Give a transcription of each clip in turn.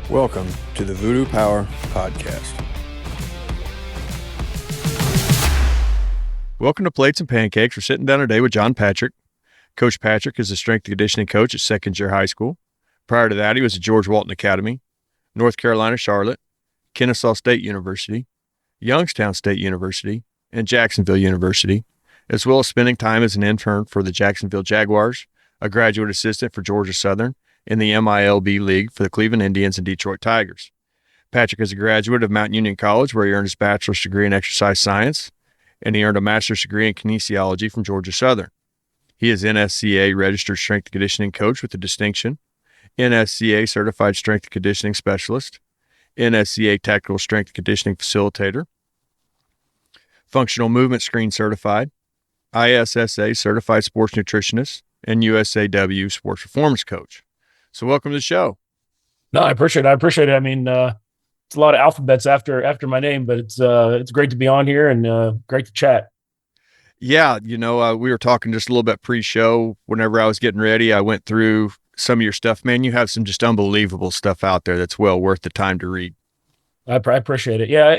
Welcome to the Voodoo Power Podcast. Welcome to Plates and Pancakes. We're sitting down today with John Patrick. Coach Patrick is the strength and conditioning coach at Seckinger High School. Prior to that, he was at George Walton Academy, North Carolina Charlotte, Kennesaw State University, Youngstown State University, and Jacksonville University, as well as spending time as an intern for the Jacksonville Jaguars, a graduate assistant for Georgia Southern, in the MILB League for the Cleveland Indians and Detroit Tigers. Patrick is a graduate of Mount Union College, where he earned his bachelor's degree in exercise science, and he earned a master's degree in kinesiology from Georgia Southern. He is NSCA registered strength and conditioning coach with a distinction, NSCA certified strength and conditioning specialist, NSCA tactical strength and conditioning facilitator, functional movement screen certified, ISSA certified sports nutritionist, and USAW sports performance coach. So welcome to the show. No, I appreciate it. I mean, it's a lot of alphabets after my name, but it's great to be on here and great to chat. Yeah, we were talking just a little bit pre-show. Whenever I was getting ready, I went through some of your stuff. Man, you have some just unbelievable stuff out there that's well worth the time to read. I appreciate it. Yeah,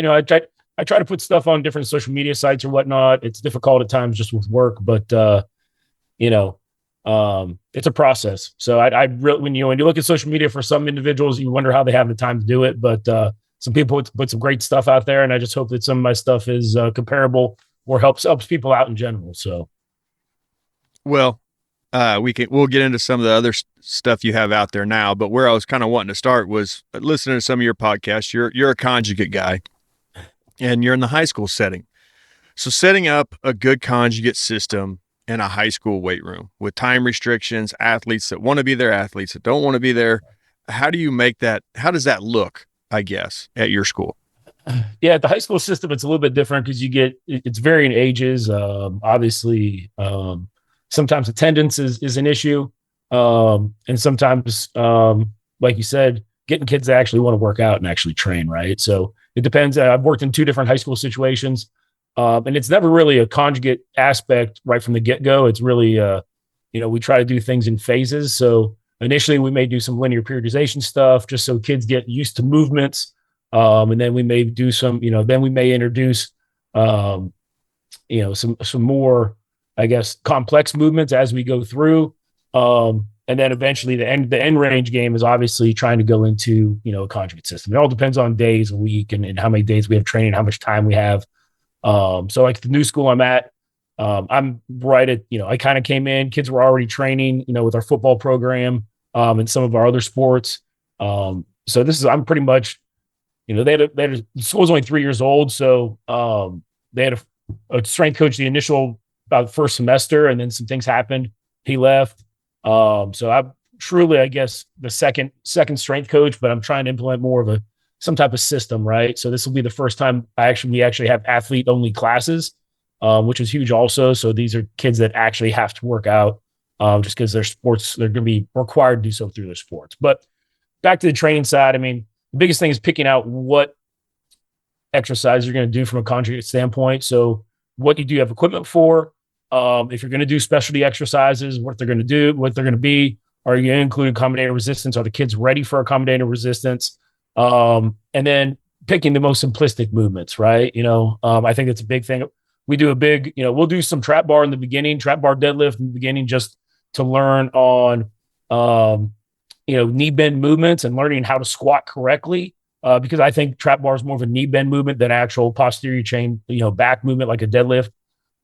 I try to put stuff on different social media sites or whatnot. It's difficult at times just with work, but it's a process. So I really, when you look at social media for some individuals, you wonder how they have the time to do it. But some people put some great stuff out there, and I just hope that some of my stuff is comparable or helps people out in general. So, well, we'll get into some of the other stuff you have out there now. But where I was kind of wanting to start was listening to some of your podcasts. You're a conjugate guy, and you're in the high school setting. So setting up a good conjugate system in a high school weight room with time restrictions, athletes that want to be there, athletes that don't want to be there. How do you make that? How does that look, I guess, at your school? Yeah, at the high school system, it's a little bit different because it's varying ages. Obviously, sometimes attendance is an issue. And sometimes, like you said, getting kids that actually want to work out and actually train, right? So it depends. I've worked in two different high school situations. And it's never really a conjugate aspect right from the get-go. It's really, we try to do things in phases. So initially we may do some linear periodization stuff just so kids get used to movements. And then we may do some, then we may introduce, some more, I guess, complex movements as we go through. And then eventually the end range game is obviously trying to go into, a conjugate system. It all depends on days a week and how many days we have training, how much time we have. So like the new school I'm at, I'm right at, I kind of came in, kids were already training, with our football program, and some of our other sports. So I'm pretty much, the school's only 3 years old. So, they had a strength coach, the initial about the first semester, and then some things happened. He left. So I'm truly, I guess, the second strength coach, but I'm trying to implement more of some type of system, right? So this will be the first time we actually have athlete only classes, which is huge also. So these are kids that actually have to work out just because their sports, they're going to be required to do so through their sports. But back to the training side, I mean, the biggest thing is picking out what exercise you're going to do from a conjugate standpoint. So what you do have equipment for, if you're going to do specialty exercises, what they're going to do, what they're going to be, are you going to include accommodator resistance? Are the kids ready for accommodator resistance? And then picking the most simplistic movements, right? I think it's a big thing. We do we'll do some trap bar in the beginning, trap bar deadlift in the beginning, just to learn on, knee bend movements and learning how to squat correctly. Because I think trap bar is more of a knee bend movement than actual posterior chain, back movement like a deadlift.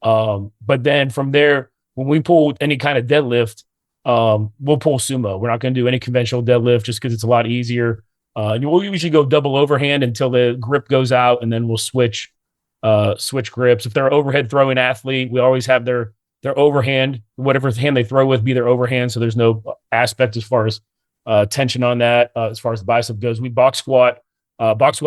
But then from there, when we pull any kind of deadlift, we'll pull sumo. We're not going to do any conventional deadlift just because it's a lot easier. And we'll usually go double overhand until the grip goes out, and then we'll switch grips. If they're an overhead throwing athlete, we always have their overhand, whatever hand they throw with, be their overhand. So there's no aspect as far as tension on that. As far as the bicep goes, we box squat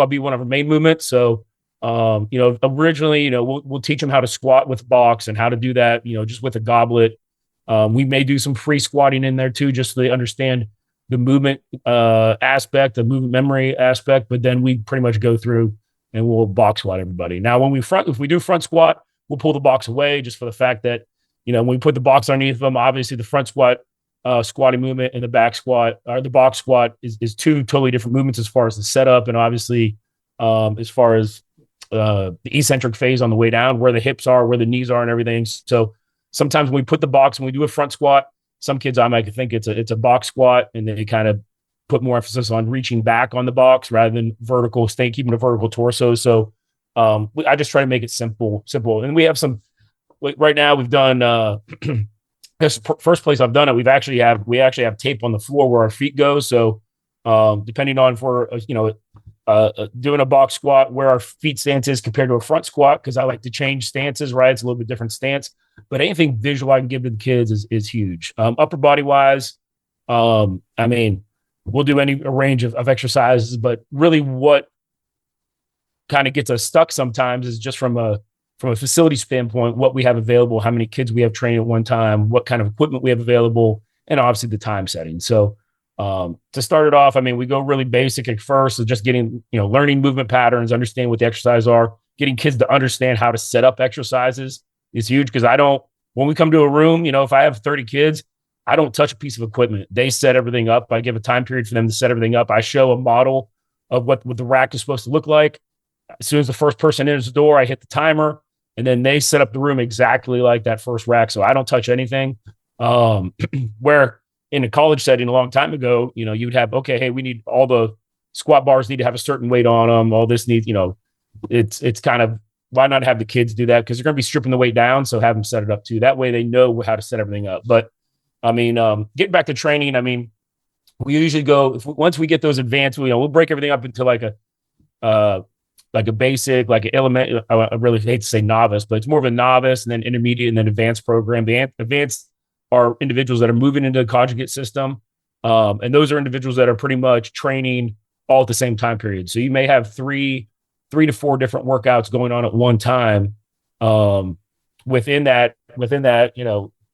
be one of our main movements. So, originally, we'll teach them how to squat with box and how to do that, just with a goblet. We may do some free squatting in there too, just so they understand the movement aspect, the movement memory aspect, but then we pretty much go through and we'll box squat everybody. Now, if we do front squat, we'll pull the box away just for the fact that, when we put the box underneath them, obviously the front squat squatting movement, and the back squat or the box squat is two totally different movements as far as the setup, and obviously as far as the eccentric phase on the way down, where the hips are, where the knees are, and everything. So sometimes when we put the box and we do a front squat, some kids I might think it's a box squat, and they kind of put more emphasis on reaching back on the box rather than vertical, keeping a vertical torso. So I just try to make it simple. And we have some right now. We've done. This first place I've done it, we actually have tape on the floor where our feet go. So depending on if we're doing a box squat, where our feet stance is compared to a front squat, because I like to change stances, right? It's a little bit different stance, but anything visual I can give to the kids is huge. Upper body wise, I mean, we'll do a range of exercises, but really what kind of gets us stuck sometimes is just from a facility standpoint, what we have available, how many kids we have training at one time, what kind of equipment we have available, and obviously the time setting. So to start it off, I mean, we go really basic at first, so just getting, learning movement patterns, understanding what the exercises are, getting kids to understand how to set up exercises is huge. Because when we come to a room, if I have 30 kids, I don't touch a piece of equipment. They set everything up. I give a time period for them to set everything up. I show a model of what the rack is supposed to look like. As soon as the first person enters the door, I hit the timer. And then they set up the room exactly like that first rack. So I don't touch anything. Where in a college setting a long time ago, you'd have, okay, hey, we need all the squat bars need to have a certain weight on them. All this needs, it's kind of, why not have the kids do that? Because they're going to be stripping the weight down. So have them set it up too. That way they know how to set everything up. But I mean, getting back to training, I mean, we usually go, once we get those advanced, we'll break everything up into like a basic, like an element. I really hate to say novice, but it's more of a novice and then intermediate and then advanced program. The advanced are individuals that are moving into the conjugate system. And those are individuals that are pretty much training all at the same time period. So you may have three to four different workouts going on at one time within that,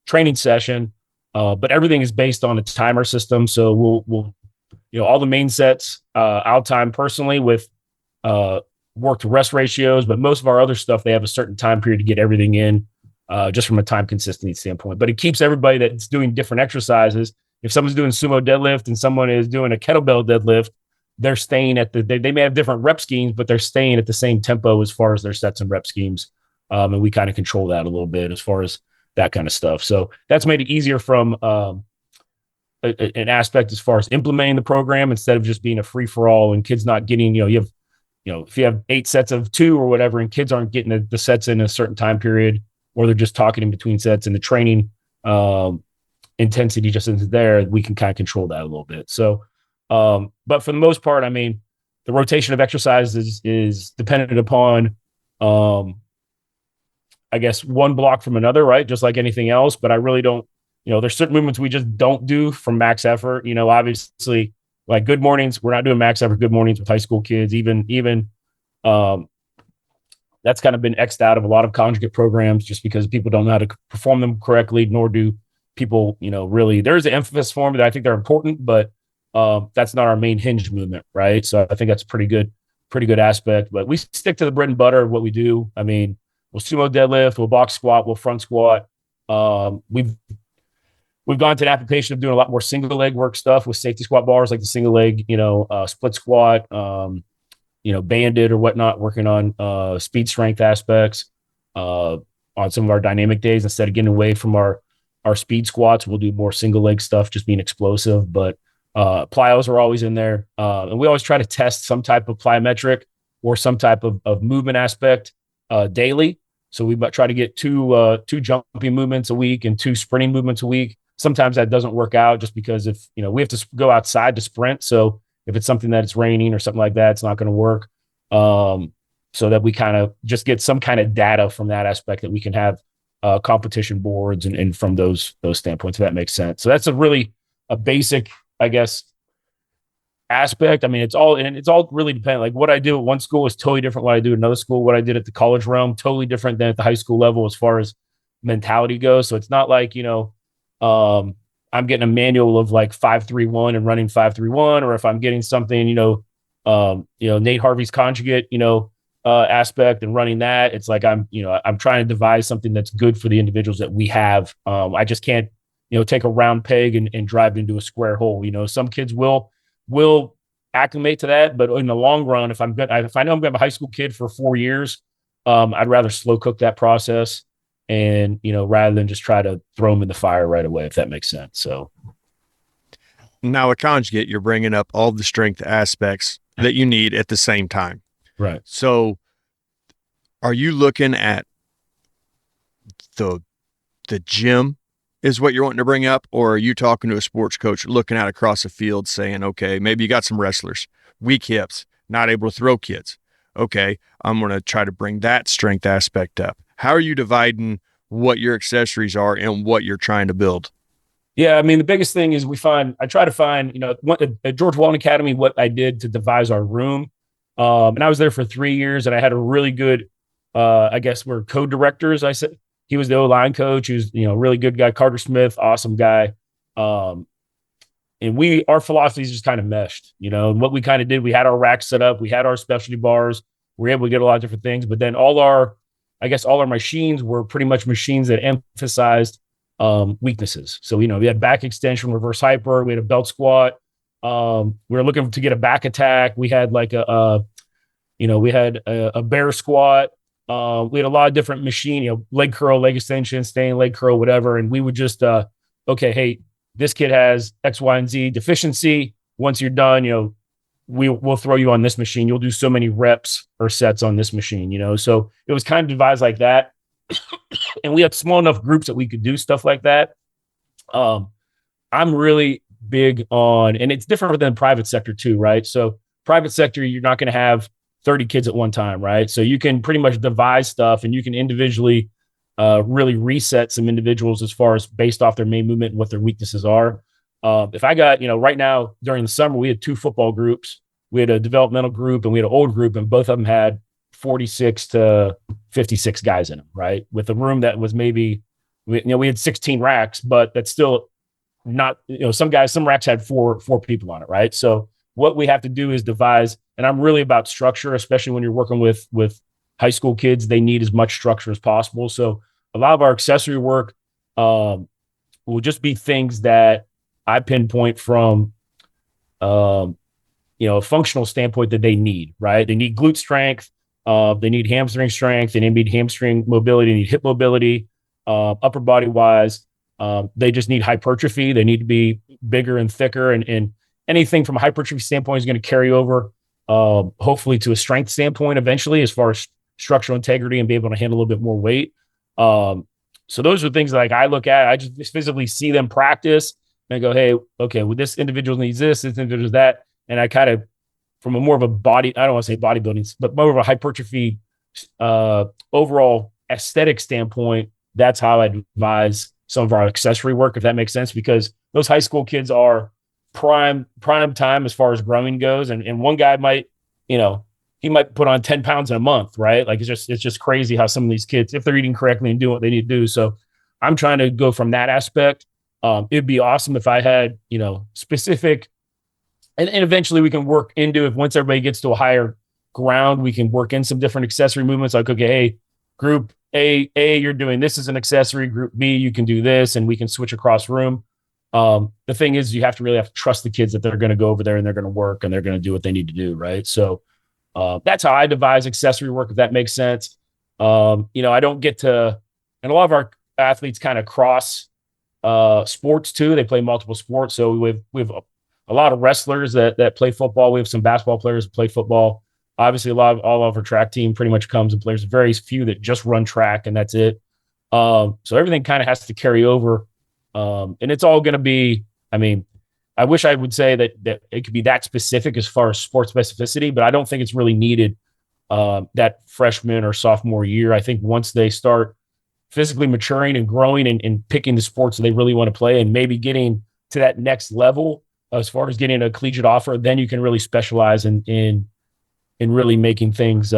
training session. But everything is based on a timer system. So we'll all the main sets, I'll time personally with work to rest ratios, but most of our other stuff, they have a certain time period to get everything in, just from a time consistency standpoint. But it keeps everybody that's doing different exercises. If someone's doing sumo deadlift and someone is doing a kettlebell deadlift, they're staying at they may have different rep schemes, but they're staying at the same tempo as far as their sets and rep schemes. And we kind of control that a little bit as far as that kind of stuff. So that's made it easier from an aspect as far as implementing the program, instead of just being a free for all and kids not getting, if you have 8 sets of 2 or whatever, and kids aren't getting the sets in a certain time period, or they're just talking in between sets, and the training intensity just isn't there, we can kind of control that a little bit. So, but for the most part, I mean, the rotation of exercises is dependent upon, I guess, one block from another, right? Just like anything else. But I really don't, there's certain movements we just don't do from max effort. Obviously, like good mornings, we're not doing max effort good mornings with high school kids. Even that's kind of been X'd out of a lot of conjugate programs, just because people don't know how to perform them correctly, nor do people, really. There's an emphasis for them that I think they're important, but that's not our main hinge movement, right? So I think that's a pretty good aspect. But we stick to the bread and butter of what we do. I mean, we'll sumo deadlift, we'll box squat, we'll front squat. We've gone to an application of doing a lot more single leg work stuff with safety squat bars, like the single leg, split squat, banded or whatnot, working on speed strength aspects on some of our dynamic days. Instead of getting away from our speed squats, we'll do more single leg stuff, just being explosive. But plyos are always in there. And we always try to test some type of plyometric or some type of movement aspect daily. So we try to get two jumping movements a week and 2 sprinting movements a week. Sometimes that doesn't work out, just because if, we have to go outside to sprint. So if it's something that it's raining or something like that, it's not going to work. So that we kind of just get some kind of data from that aspect, that we can have competition boards and from those standpoints, if that makes sense. So that's a basic, I guess, aspect. I mean, it's all really dependent. Like what I do at one school is totally different what I do at another school. What I did at the college realm, totally different than at the high school level as far as mentality goes. So it's not like, I'm getting a manual of like 5-3-1 and running 5-3-1, or if I'm getting something, Nate Harvey's conjugate, aspect and running that. It's like I'm trying to devise something that's good for the individuals that we have. I just can't, take a round peg and drive it into a square hole. Some kids will acclimate to that, but in the long run, if I know I'm going to have a high school kid for 4 years, I'd rather slow cook that process and, rather than just try to throw them in the fire right away, if that makes sense. So now a conjugate, you're bringing up all the strength aspects that you need at the same time. Right. So are you looking at the gym is what you're wanting to bring up, or are you talking to a sports coach looking out across the field saying, okay, maybe you got some wrestlers, weak hips, not able to throw kids. Okay, I'm going to try to bring that strength aspect up. How are you dividing what your accessories are and what you're trying to build? Yeah, I mean, the biggest thing is I try to find, at George Walton Academy, what I did to devise our room. And I was there for 3 years, and I had a really good, I guess we're co-directors. I said he was the O-line coach. He was, really good guy. Carter Smith, awesome guy. And our philosophies just kind of meshed, and what we kind of did, we had our racks set up, we had our specialty bars, we were able to get a lot of different things, but then all our machines were pretty much machines that emphasized weaknesses. So, we had back extension, reverse hyper, we had a belt squat. We were looking to get a back attack. We had like a bear squat. We had a lot of different machine, leg curl, leg extension, staying leg curl, whatever. And we would just, okay, hey, this kid has X, Y, and Z deficiency. Once you're done, we'll throw you on this machine. You'll do so many reps or sets on this machine, So it was kind of devised like that. And we had small enough groups that we could do stuff like that. I'm really big on, and it's different than private sector too, right? So private sector, you're not going to have 30 kids at one time, right? So you can pretty much devise stuff and you can individually really reset some individuals as far as based off their main movement and what their weaknesses are. If I got, right now during the summer, we had 2 football groups. We had a developmental group and we had an old group, and both of them had 46 to 56 guys in them, right? With a room that was maybe, we had 16 racks, but that's still not, some racks had four people on it, right? So what we have to do is devise, and I'm really about structure, especially when you're working with high school kids. They need as much structure as possible. So a lot of our accessory work will just be things that I pinpoint from, a functional standpoint that they need, right? They need glute strength. They need hamstring strength. They need hamstring mobility. They need hip mobility, upper body wise. They just need hypertrophy. They need to be bigger and thicker, and anything from a hypertrophy standpoint is going to carry over, hopefully to a strength standpoint eventually, as far as structural integrity and be able to handle a little bit more weight. So those are things like I look at. I just physically see them practice and I go, hey, okay, well, this individual needs this individual needs that. And I kind of, from a more of a body, I don't want to say bodybuilding, but more of a hypertrophy, overall aesthetic standpoint, that's how I advise some of our accessory work, if that makes sense, because those high school kids are prime time as far as growing goes. And one guy might, he might put on 10 pounds in a month, right? Like it's just crazy how some of these kids, if they're eating correctly and doing what they need to do. So I'm trying to go from that aspect. It'd be awesome if I had, specific, and eventually we can work into, if once everybody gets to a higher ground, we can work in some different accessory movements. Like, okay, hey, group A, you're doing this as an accessory. Group B, you can do this, and we can switch across room. The thing is, you have to trust the kids that they're going to go over there and they're going to work and they're going to do what they need to do, right? So that's how I devise accessory work, if that makes sense. I don't get to, and a lot of our athletes kind of cross sports too. They play multiple sports. So we have a lot of wrestlers that play football. We have some basketball players that play football. Obviously, all of our track team pretty much comes and plays. Very few that just run track, and that's it. So everything kind of has to carry over. And it's all going to be, I wish I would say that it could be that specific as far as sports specificity, but I don't think it's really needed that freshman or sophomore year. I think once they start physically maturing and growing and picking the sports that they really want to play and maybe getting to that next level as far as getting a collegiate offer, then you can really specialize in really making things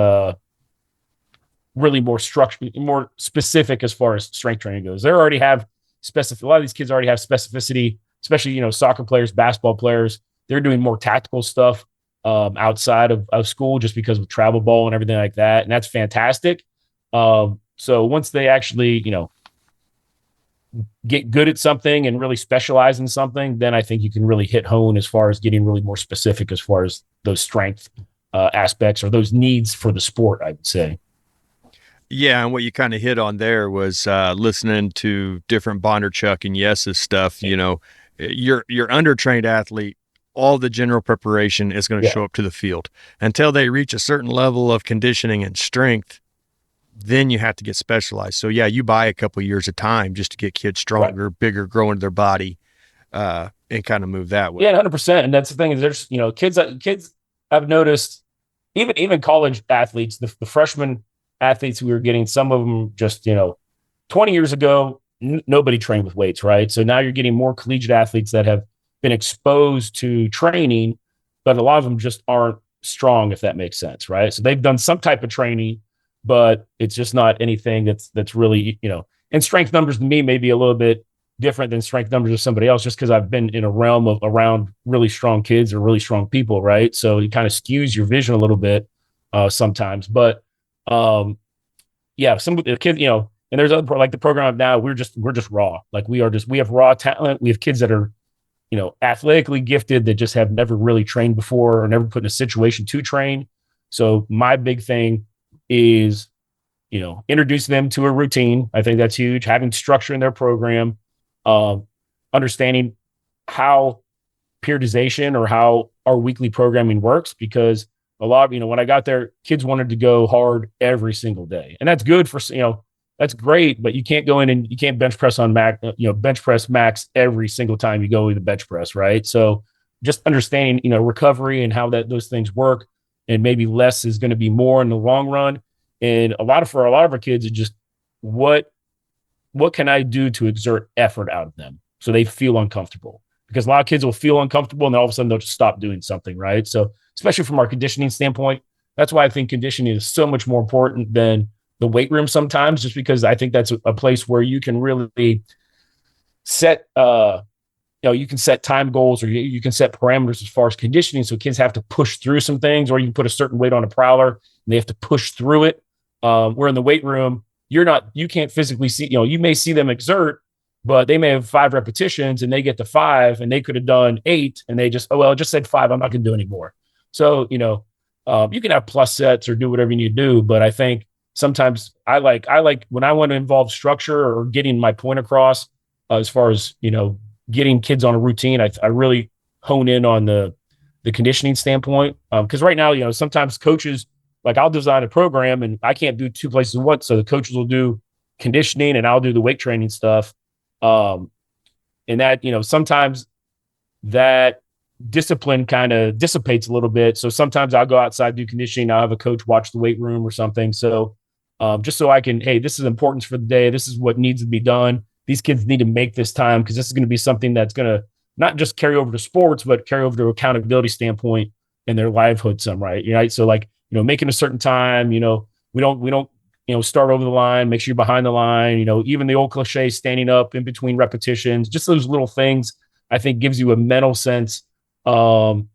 really more structured, more specific as far as strength training goes. They already have a lot of these kids already have specificity, especially, soccer players, basketball players. They're doing more tactical stuff outside of school just because of travel ball and everything like that. And that's fantastic. So once they actually, get good at something and really specialize in something, then I think you can really hit hone as far as getting really more specific as far as those strength aspects or those needs for the sport, I would say. Yeah, and what you kind of hit on there was listening to different Bondarchuk and Yes's stuff. You know, your undertrained athlete, all the general preparation is going to show up to the field until they reach a certain level of conditioning and strength. Then you have to get specialized. So yeah, you buy a couple of years of time just to get kids stronger, bigger, grow into their body, and kind of move that way. Yeah, 100%. And that's the thing is there's, kids I've noticed, even college athletes, the freshman athletes we were getting, some of them just, 20 years ago, nobody trained with weights, right? So now you're getting more collegiate athletes that have been exposed to training, but a lot of them just aren't strong, if that makes sense, right? So they've done some type of training, but it's just not anything that's really, and strength numbers to me may be a little bit different than strength numbers of somebody else, just because I've been in a realm of around really strong kids or really strong people, right? So it kind of skews your vision a little bit sometimes. But some of the kids, and there's other like the program now, we're just raw. Like we have raw talent. We have kids that are, athletically gifted that just have never really trained before or never put in a situation to train. So my big thing is, introduce them to a routine. I think that's huge. Having structure in their program, understanding how periodization or how our weekly programming works, because a lot of, when I got there, kids wanted to go hard every single day. And that's good for, that's great, but you can't go in and you can't bench press on bench press max every single time you go with the bench press. Right. So just understanding, recovery and how those things work, and maybe less is going to be more in the long run. And for a lot of our kids, it's just what can I do to exert effort out of them so they feel uncomfortable? Because a lot of kids will feel uncomfortable and then all of a sudden they'll just stop doing something, right? So especially from our conditioning standpoint, that's why I think conditioning is so much more important than the weight room sometimes, just because I think that's a place where you can really set, you can set time goals, or you can set parameters as far as conditioning. So kids have to push through some things, or you can put a certain weight on a prowler and they have to push through it. Where in the weight room, you can't physically see, you may see them exert, but they may have 5 repetitions and they get to 5 and they could have done 8 and they just, it just said 5. I'm not going to do any more. So, you can have plus sets or do whatever you need to do. But I think sometimes I like when I want to involve structure or getting my point across, as far as, getting kids on a routine, I really hone in on the conditioning standpoint. Because right now, sometimes coaches, like I'll design a program and I can't do 2 places at once. So the coaches will do conditioning and I'll do the weight training stuff. And that, sometimes that discipline kind of dissipates a little bit. So sometimes I'll go outside, do conditioning. I'll have a coach watch the weight room or something. So just so I can, hey, this is importance for the day. This is what needs to be done. These kids need to make this time because this is going to be something that's going to not just carry over to sports, but carry over to accountability standpoint in their livelihood some, right? So like, making a certain time, we don't, start over the line, make sure you're behind the line, even the old cliche, standing up in between repetitions, just those little things, I think gives you a mental sense. I don't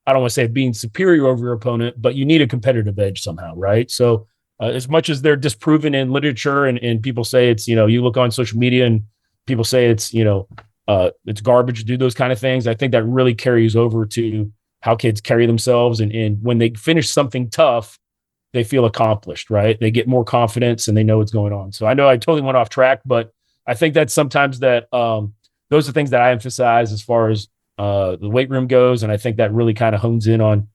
want to say being superior over your opponent, but you need a competitive edge somehow, right? So as much as they're disproven in literature and people say it's, you look on social media and people say it's, it's garbage to do those kind of things. I think that really carries over to how kids carry themselves. And when they finish something tough, they feel accomplished, right? They get more confidence and they know what's going on. So I know I totally went off track, but I think that sometimes that those are things that I emphasize as far as the weight room goes. And I think that really kind of hones in on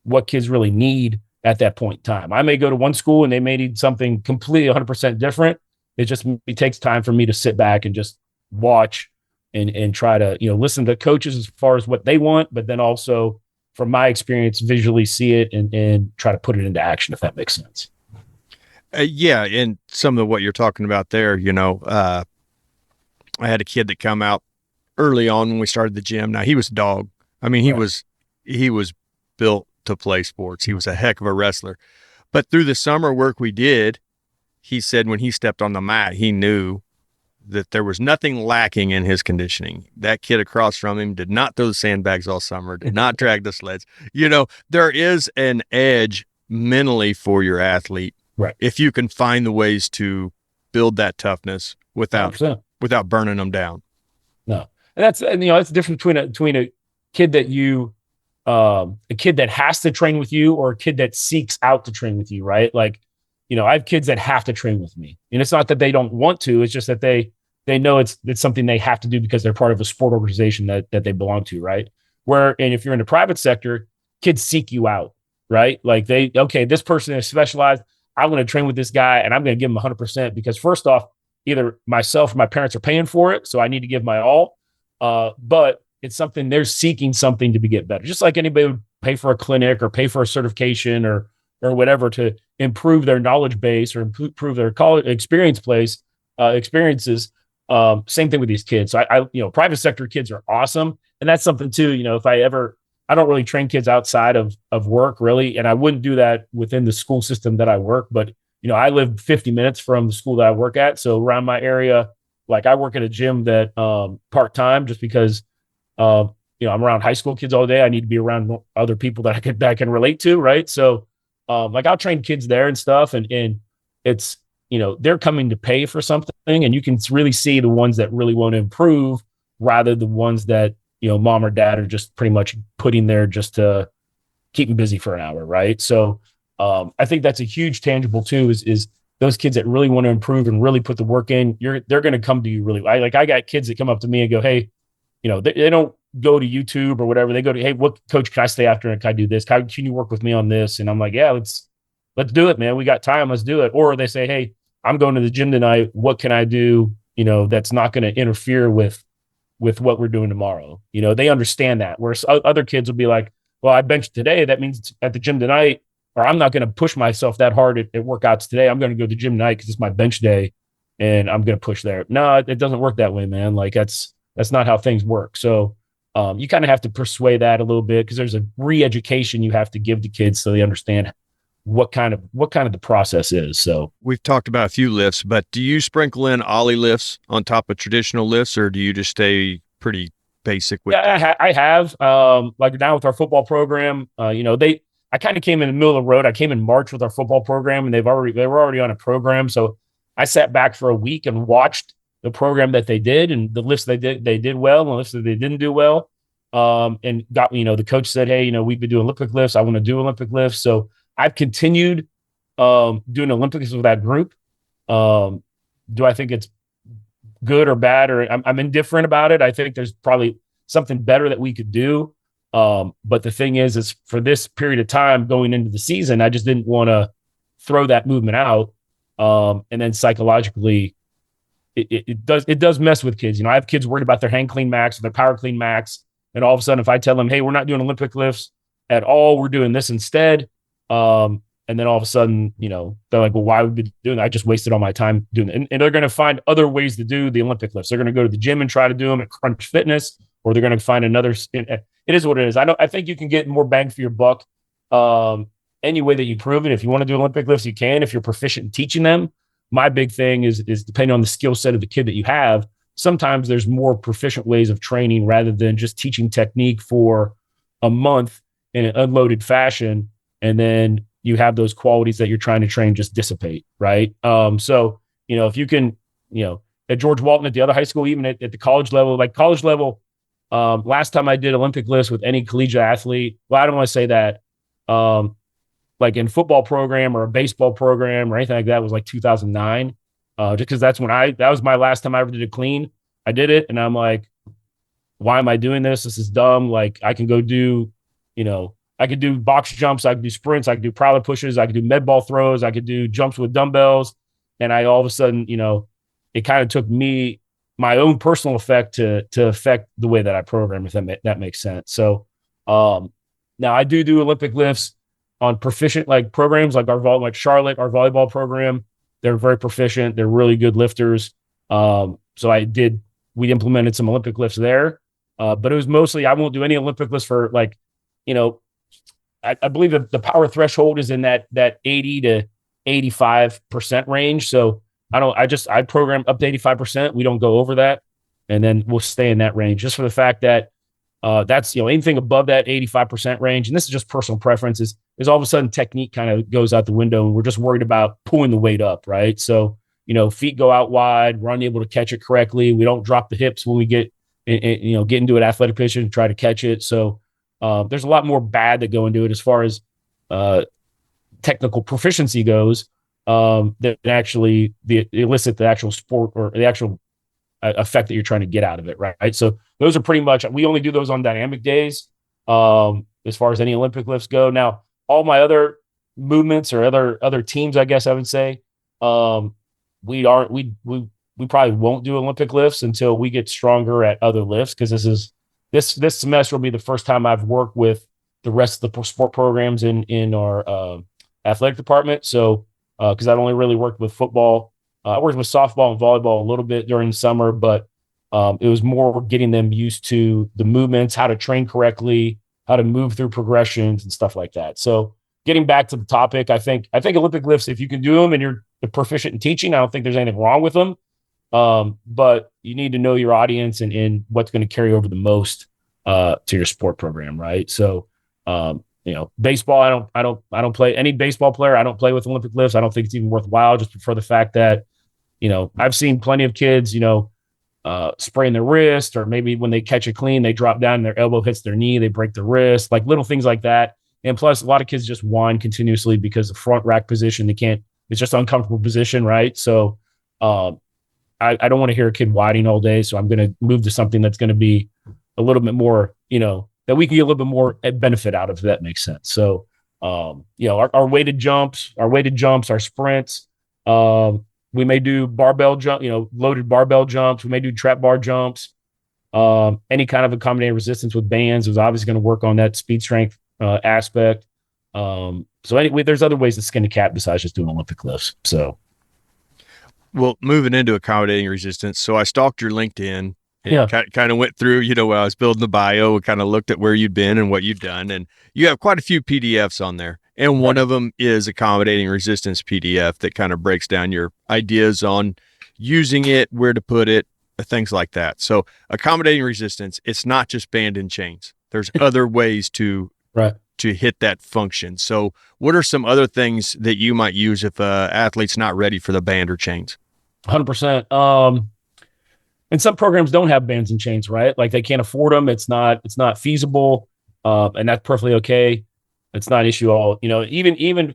what kids really need at that point in time. I may go to one school and they may need something completely 100% different. It takes time for me to sit back and just watch and try to, listen to coaches as far as what they want, but then also from my experience, visually see it and try to put it into action, if that makes sense. Yeah. And some of what you're talking about there, I had a kid that come out early on when we started the gym. Now he was a dog. I mean, he was built to play sports. He was a heck of a wrestler, but through the summer work we did, he said when he stepped on the mat, he knew that there was nothing lacking in his conditioning. That kid across from him did not throw the sandbags all summer, did not drag the sleds. There is an edge mentally for your athlete. Right. If you can find the ways to build that toughness without 100%. without burning them down. No, and that's the difference between a kid that a kid that has to train with you or a kid that seeks out to train with you, right? Like, I have kids that have to train with me, and it's not that they don't want to. It's just that they know it's something they have to do because they're part of a sport organization that they belong to, right? And if you're in the private sector, kids seek you out, right? Like this person is specialized. I'm going to train with this guy, and I'm going to give him 100% because first off, either myself or my parents are paying for it, so I need to give my all. But it's something they're seeking something to get better, just like anybody would pay for a clinic or pay for a certification or whatever to improve their knowledge base or improve their college experiences. Same thing with these kids. So I private sector kids are awesome, and that's something too. I don't really train kids outside of work really, and I wouldn't do that within the school system that I work. But I live 50 minutes from the school that I work at, so around my area, like I work at a gym that part time just because I'm around high school kids all day. I need to be around other people that I can relate to, right? So like I'll train kids there and stuff, and it's they're coming to pay for something, and you can really see the ones that really want to improve rather the ones that mom or dad are just pretty much putting there just to keep them busy for an hour, right? So I think that's a huge tangible too, is those kids that really want to improve and really put the work in, they're going to come to you really. I got kids that come up to me and go, hey, they don't go to YouTube or whatever. They go to, hey, what coach can I stay after and can I do this? Can you work with me on this? And I'm like, yeah, let's do it, man. We got time. Let's do it. Or they say, hey, I'm going to the gym tonight. What can I do? That's not going to interfere with what we're doing tomorrow. They understand that. Whereas other kids will be like, well, I benched today. That means at the gym tonight, or I'm not going to push myself that hard at workouts today. I'm going to go to the gym tonight because it's my bench day and I'm going to push there. No, it doesn't work that way, man. Like that's not how things work. So you kind of have to persuade that a little bit because there's a re-education you have to give to kids so they understand what kind of the process is. So we've talked about a few lifts, but do you sprinkle in ollie lifts on top of traditional lifts, or do you just stay pretty basic with I have like now with our football program, I kind of came in the middle of the road. I came in March with our football program, and they were already on a program. So I sat back for a week and watched the program that they did and the lifts they did well, and the lifts that they didn't do well. And got, the coach said, hey, we've been doing Olympic lifts. I want to do Olympic lifts. So I've continued doing Olympics with that group. Do I think it's good or bad, or I'm indifferent about it? I think there's probably something better that we could do. But the thing is for this period of time going into the season, I just didn't want to throw that movement out. And then psychologically, it does mess with kids. I have kids worried about their hang clean max or their power clean max. And all of a sudden, if I tell them, hey, we're not doing Olympic lifts at all, we're doing this instead. And then all of a sudden, they're like, well, why would we be doing that? I just wasted all my time doing it. And they're going to find other ways to do the Olympic lifts. They're going to go to the gym and try to do them at Crunch Fitness, or they're going to find another. It is what it is. I think you can get more bang for your buck any way that you prove it. If you want to do Olympic lifts, you can. If you're proficient in teaching them, my big thing is depending on the skill set of the kid that you have. Sometimes there's more proficient ways of training rather than just teaching technique for a month in an unloaded fashion, and then you have those qualities that you're trying to train just dissipate, right? So, if you can, at George Walton, at the other high school, even at the college level, last time I did Olympic lifts with any collegiate athlete, well, I don't want to say that, like in football program or a baseball program or anything like that was like 2009, just because that was my last time I ever did a clean. I did it, and I'm like, why am I doing this? This is dumb. Like I can go do, I could do box jumps, I could do sprints, I could do prowler pushes, I could do med ball throws, I could do jumps with dumbbells. And I all of a sudden, it kind of took me my own personal effect to affect the way that I program, if that makes sense. So now I do Olympic lifts on proficient like programs like like Charlotte, our volleyball program. They're very proficient. They're really good lifters. So we implemented some Olympic lifts there. But it was mostly, I won't do any Olympic lifts for like, I believe that the power threshold is in that 80 to 85% range. So I program up to 85%. We don't go over that. And then we'll stay in that range just for the fact that that's, anything above that 85% range. And this is just personal preferences is all of a sudden technique kind of goes out the window and we're just worried about pulling the weight up. Right. So feet go out wide, we're unable to catch it correctly. We don't drop the hips when we get into an athletic position and try to catch it. So there's a lot more bad that go into it as far as technical proficiency goes that actually elicit the actual sport or the actual effect that you're trying to get out of it, right? So those are pretty much, we only do those on dynamic days as far as any Olympic lifts go. Now, all my other movements or other teams, I guess I would say, we probably won't do Olympic lifts until we get stronger at other lifts, because this semester will be the first time I've worked with the rest of the sport programs in our athletic department. So because I've only really worked with football. I worked with softball and volleyball a little bit during the summer, but it was more getting them used to the movements, how to train correctly, how to move through progressions and stuff like that. So getting back to the topic, I think Olympic lifts, if you can do them and you're proficient in teaching, I don't think there's anything wrong with them. But you need to know your audience and what's going to carry over the most to your sport program, right? So baseball, I don't play any baseball player. I don't play with Olympic lifts. I don't think it's even worthwhile, just for the fact that, I've seen plenty of kids, spraying their wrist, or maybe when they catch it clean, they drop down and their elbow hits their knee, they break their wrist, like little things like that. And plus, a lot of kids just whine continuously because the front rack position, it's just an uncomfortable position, right? So I don't want to hear a kid whining all day. So I'm going to move to something that's going to be a little bit more, that we can get a little bit more benefit out of, if that makes sense. So, our weighted jumps, our sprints, we may do barbell jump, loaded barbell jumps. We may do trap bar jumps. Any kind of accommodating resistance with bands is obviously going to work on that speed strength aspect. So anyway, there's other ways to skin a cat besides just doing Olympic lifts. So, well, moving into accommodating resistance. So I stalked your LinkedIn. Yeah. Kind of went through, when I was building the bio, kind of looked at where you'd been and what you'd done. And you have quite a few PDFs on there. And one of them is accommodating resistance PDF that kind of breaks down your ideas on using it, where to put it, things like that. So accommodating resistance, it's not just band and chains. There's other ways to hit that function. So what are some other things that you might use if an athlete's not ready for the band or chains? 100%. And some programs don't have bands and chains, right? Like they can't afford them. It's not feasible. And that's perfectly okay. It's not an issue at all. Even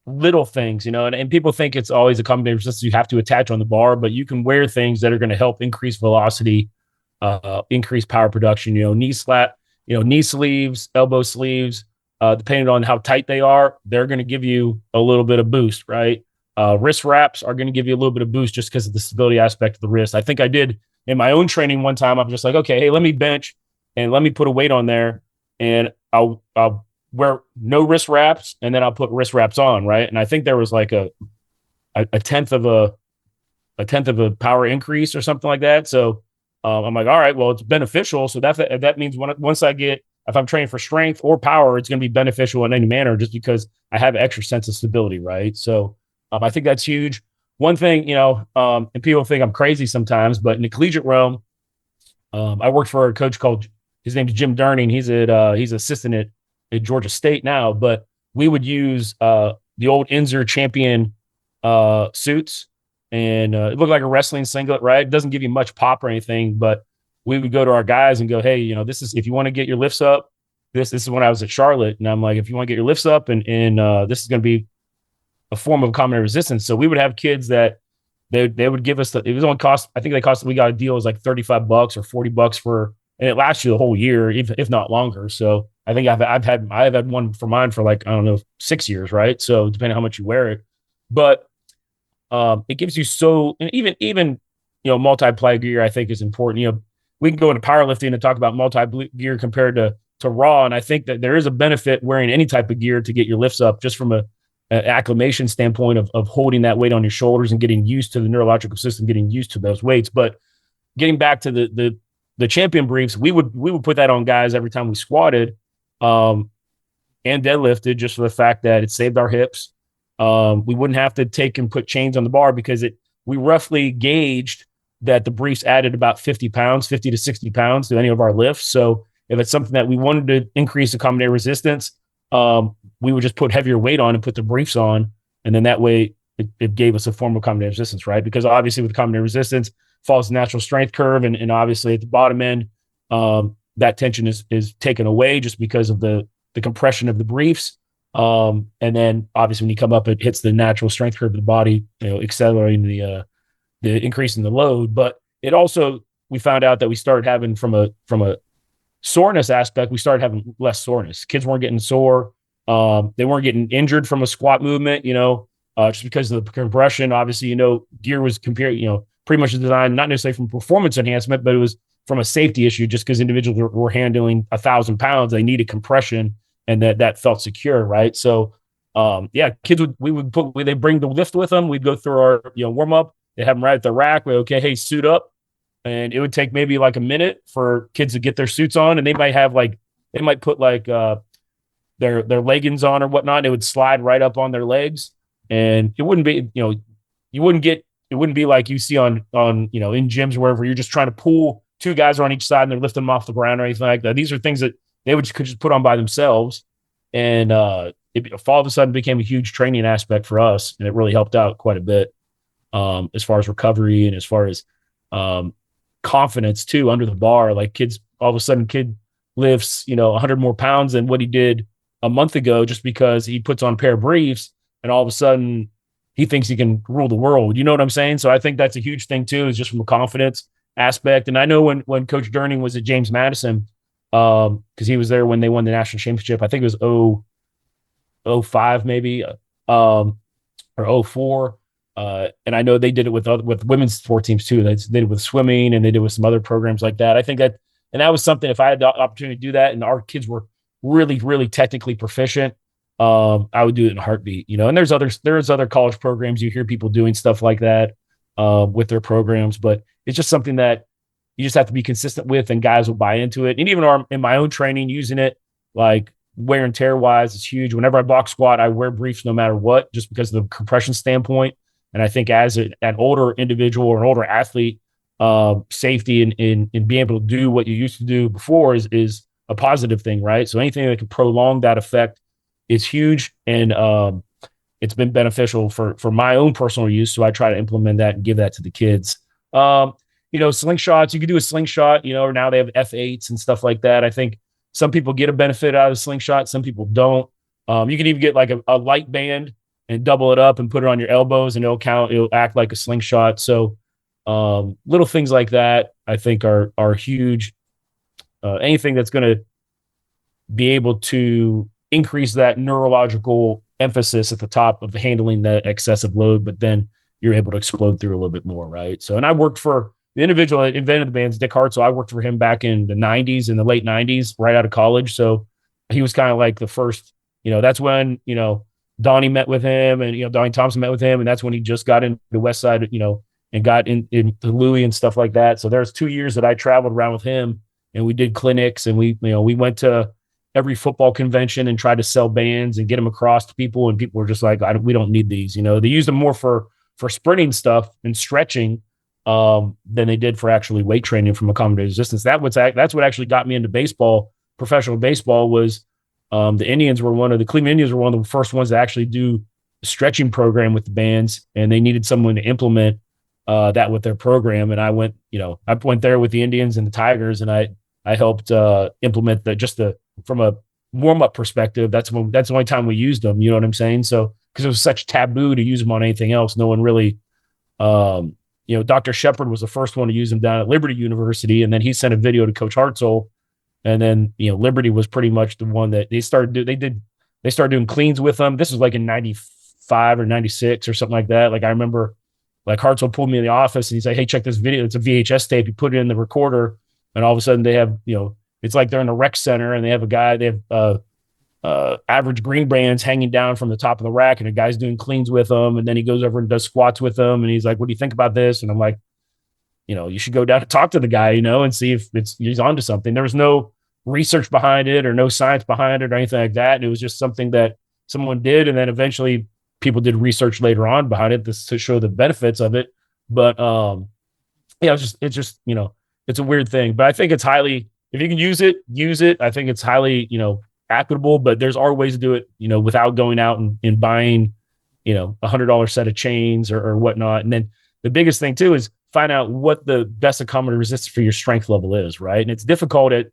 little things, and people think it's always accommodating resistance you have to attach on the bar, but you can wear things that are going to help increase velocity, increase power production, knee sleeves, elbow sleeves, depending on how tight they are, they're going to give you a little bit of boost, right? Wrist wraps are going to give you a little bit of boost just because of the stability aspect of the wrist. I think I did in my own training one time. I'm just like, okay, hey, let me bench and let me put a weight on there, and I'll wear no wrist wraps, and then I'll put wrist wraps on, right? And I think there was like a tenth of a power increase or something like that. So I'm like, all right, well, it's beneficial. So that means once if I'm training for strength or power, it's going to be beneficial in any manner, just because I have an extra sense of stability, right? So I think that's huge. One thing, and people think I'm crazy sometimes, but in the collegiate realm, I worked for a coach his name is Jim Durning. He's assistant at Georgia State now, but we would use the old Inzer champion suits, and it looked like a wrestling singlet, right? It doesn't give you much pop or anything, but we would go to our guys and go, hey, this is, if you want to get your lifts up, this is when I was at Charlotte, and I'm like, if you want to get your lifts up, and this is going to be a form of accommodating resistance. So we would have kids that they would give us it was only cost, I think we got a deal, it was like $35 or $40 and it lasts you the whole year, if not longer. So I think I've had one for mine for like, I don't know, 6 years, right? So depending on how much you wear it, but it gives you and even multi-ply gear I think is important. We can go into powerlifting and talk about multi-gear compared to raw, and I think that there is a benefit wearing any type of gear to get your lifts up, just from an acclimation standpoint of holding that weight on your shoulders and getting used to the neurological system, getting used to those weights. But getting back to the champion briefs, we would put that on guys every time we squatted and deadlifted, just for the fact that it saved our hips. We wouldn't have to take and put chains on the bar, because we roughly gauged that the briefs added about 50 to 60 pounds to any of our lifts. So if it's something that we wanted to increase accommodating resistance, we would just put heavier weight on and put the briefs on. And then that way, it gave us a form of accommodative resistance, right? Because obviously with accommodative resistance falls the natural strength curve, and obviously at the bottom end, that tension is taken away just because of the compression of the briefs. And then obviously when you come up, it hits the natural strength curve of the body, accelerating the increase in the load. But it also, we found out that we started having from a soreness aspect, we started having less soreness. Kids weren't getting sore. They weren't getting injured from a squat movement, just because of the compression. Obviously, gear was pretty much designed, not necessarily from performance enhancement, but it was from a safety issue, just because individuals were handling 1,000 pounds, they needed compression, and that felt secure. Right. So, kids they bring the lift with them. We'd go through our, warm up. They have them right at the rack. Okay, hey, suit up. And it would take maybe like a minute for kids to get their suits on, and they might put their leggings on or whatnot, and it would slide right up on their legs. And it wouldn't be, it wouldn't be like you see on in gyms or wherever you're just trying to pull two guys on each side and they're lifting them off the ground or anything like that. These are things that they could just put on by themselves. And it all of a sudden became a huge training aspect for us, and it really helped out quite a bit as far as recovery and as far as confidence too under the bar. Like kids, all of a sudden, kid lifts 100 more pounds than what he did a month ago, just because he puts on a pair of briefs, and all of a sudden he thinks he can rule the world. You know what I'm saying? So I think that's a huge thing too, is just from a confidence aspect. And I know when Coach Durning was at James Madison, because he was there when they won the national championship. I think it was 05 maybe, or 04. And I know they did it with women's sport teams too. They did it with swimming, and they did it with some other programs like that. I think that was something, if I had the opportunity to do that and our kids were really, really technically proficient, I would do it in a heartbeat, and there's other college programs. You hear people doing stuff like that with their programs, but it's just something that you just have to be consistent with, and guys will buy into it. And even in my own training, using it, like wear and tear wise, it's huge. Whenever I box squat, I wear briefs no matter what, just because of the compression standpoint. And I think as an older individual or an older athlete, safety and being able to do what you used to do before is a positive thing, right? So anything that can prolong that effect is huge, and it's been beneficial for my own personal use. So I try to implement that and give that to the kids. Slingshots, you could do a slingshot, or now they have F8s and stuff like that. I think some people get a benefit out of the slingshot, some people don't. You can even get like a light band and double it up and put it on your elbows, and it'll act like a slingshot. So little things like that, I think are huge. Anything that's going to be able to increase that neurological emphasis at the top of handling that excessive load, but then you're able to explode through a little bit more, right? So, and I worked for the individual that invented the bands, Dick Hartzell. I worked for him back in the 90s, in the late 90s, right out of college. So he was kind of like the first, that's when, Donnie met with him, and, Donnie Thompson met with him. And that's when he just got into the West Side, and got into Louis and stuff like that. So there's 2 years that I traveled around with him, and we did clinics, and we went to every football convention and tried to sell bands and get them across to people. And people were just like, we don't need these. They used them more for sprinting stuff and stretching than they did for actually weight training from accommodative resistance. That's what actually got me into baseball. Professional baseball was the Cleveland Indians were one of the first ones to actually do a stretching program with the bands, and they needed someone to implement that with their program. And I went there with the Indians and the Tigers, and I helped implement from a warm-up perspective. That's the only time we used them. You know what I'm saying? So, because it was such taboo to use them on anything else, no one really, Dr. Shepard was the first one to use them down at Liberty University. And then he sent a video to Coach Hartzell. And then, Liberty was pretty much the one that they started doing cleans with them. This was like in 95 or 96 or something like that. Like I remember, like Hartzell pulled me in the office and he's like, "Hey, check this video. It's a VHS tape." He put it in the recorder, and all of a sudden they have, it's like they're in a rec center, and they have average green bands hanging down from the top of the rack, and a guy's doing cleans with them. And then he goes over and does squats with them. And he's like, "What do you think about this?" And I'm like, you should go down and talk to the guy, and see if he's onto something. There was no research behind it or no science behind it or anything like that. And it was just something that someone did. And then eventually people did research later on behind it to show the benefits of it. But it's just, it's a weird thing, but I think it's highly, if you can use it. I think it's highly, applicable, but there's other ways to do it, without going out and buying $100 set of chains or whatnot. And then the biggest thing too is find out what the best accommodating resistance for your strength level is, right? And it's difficult at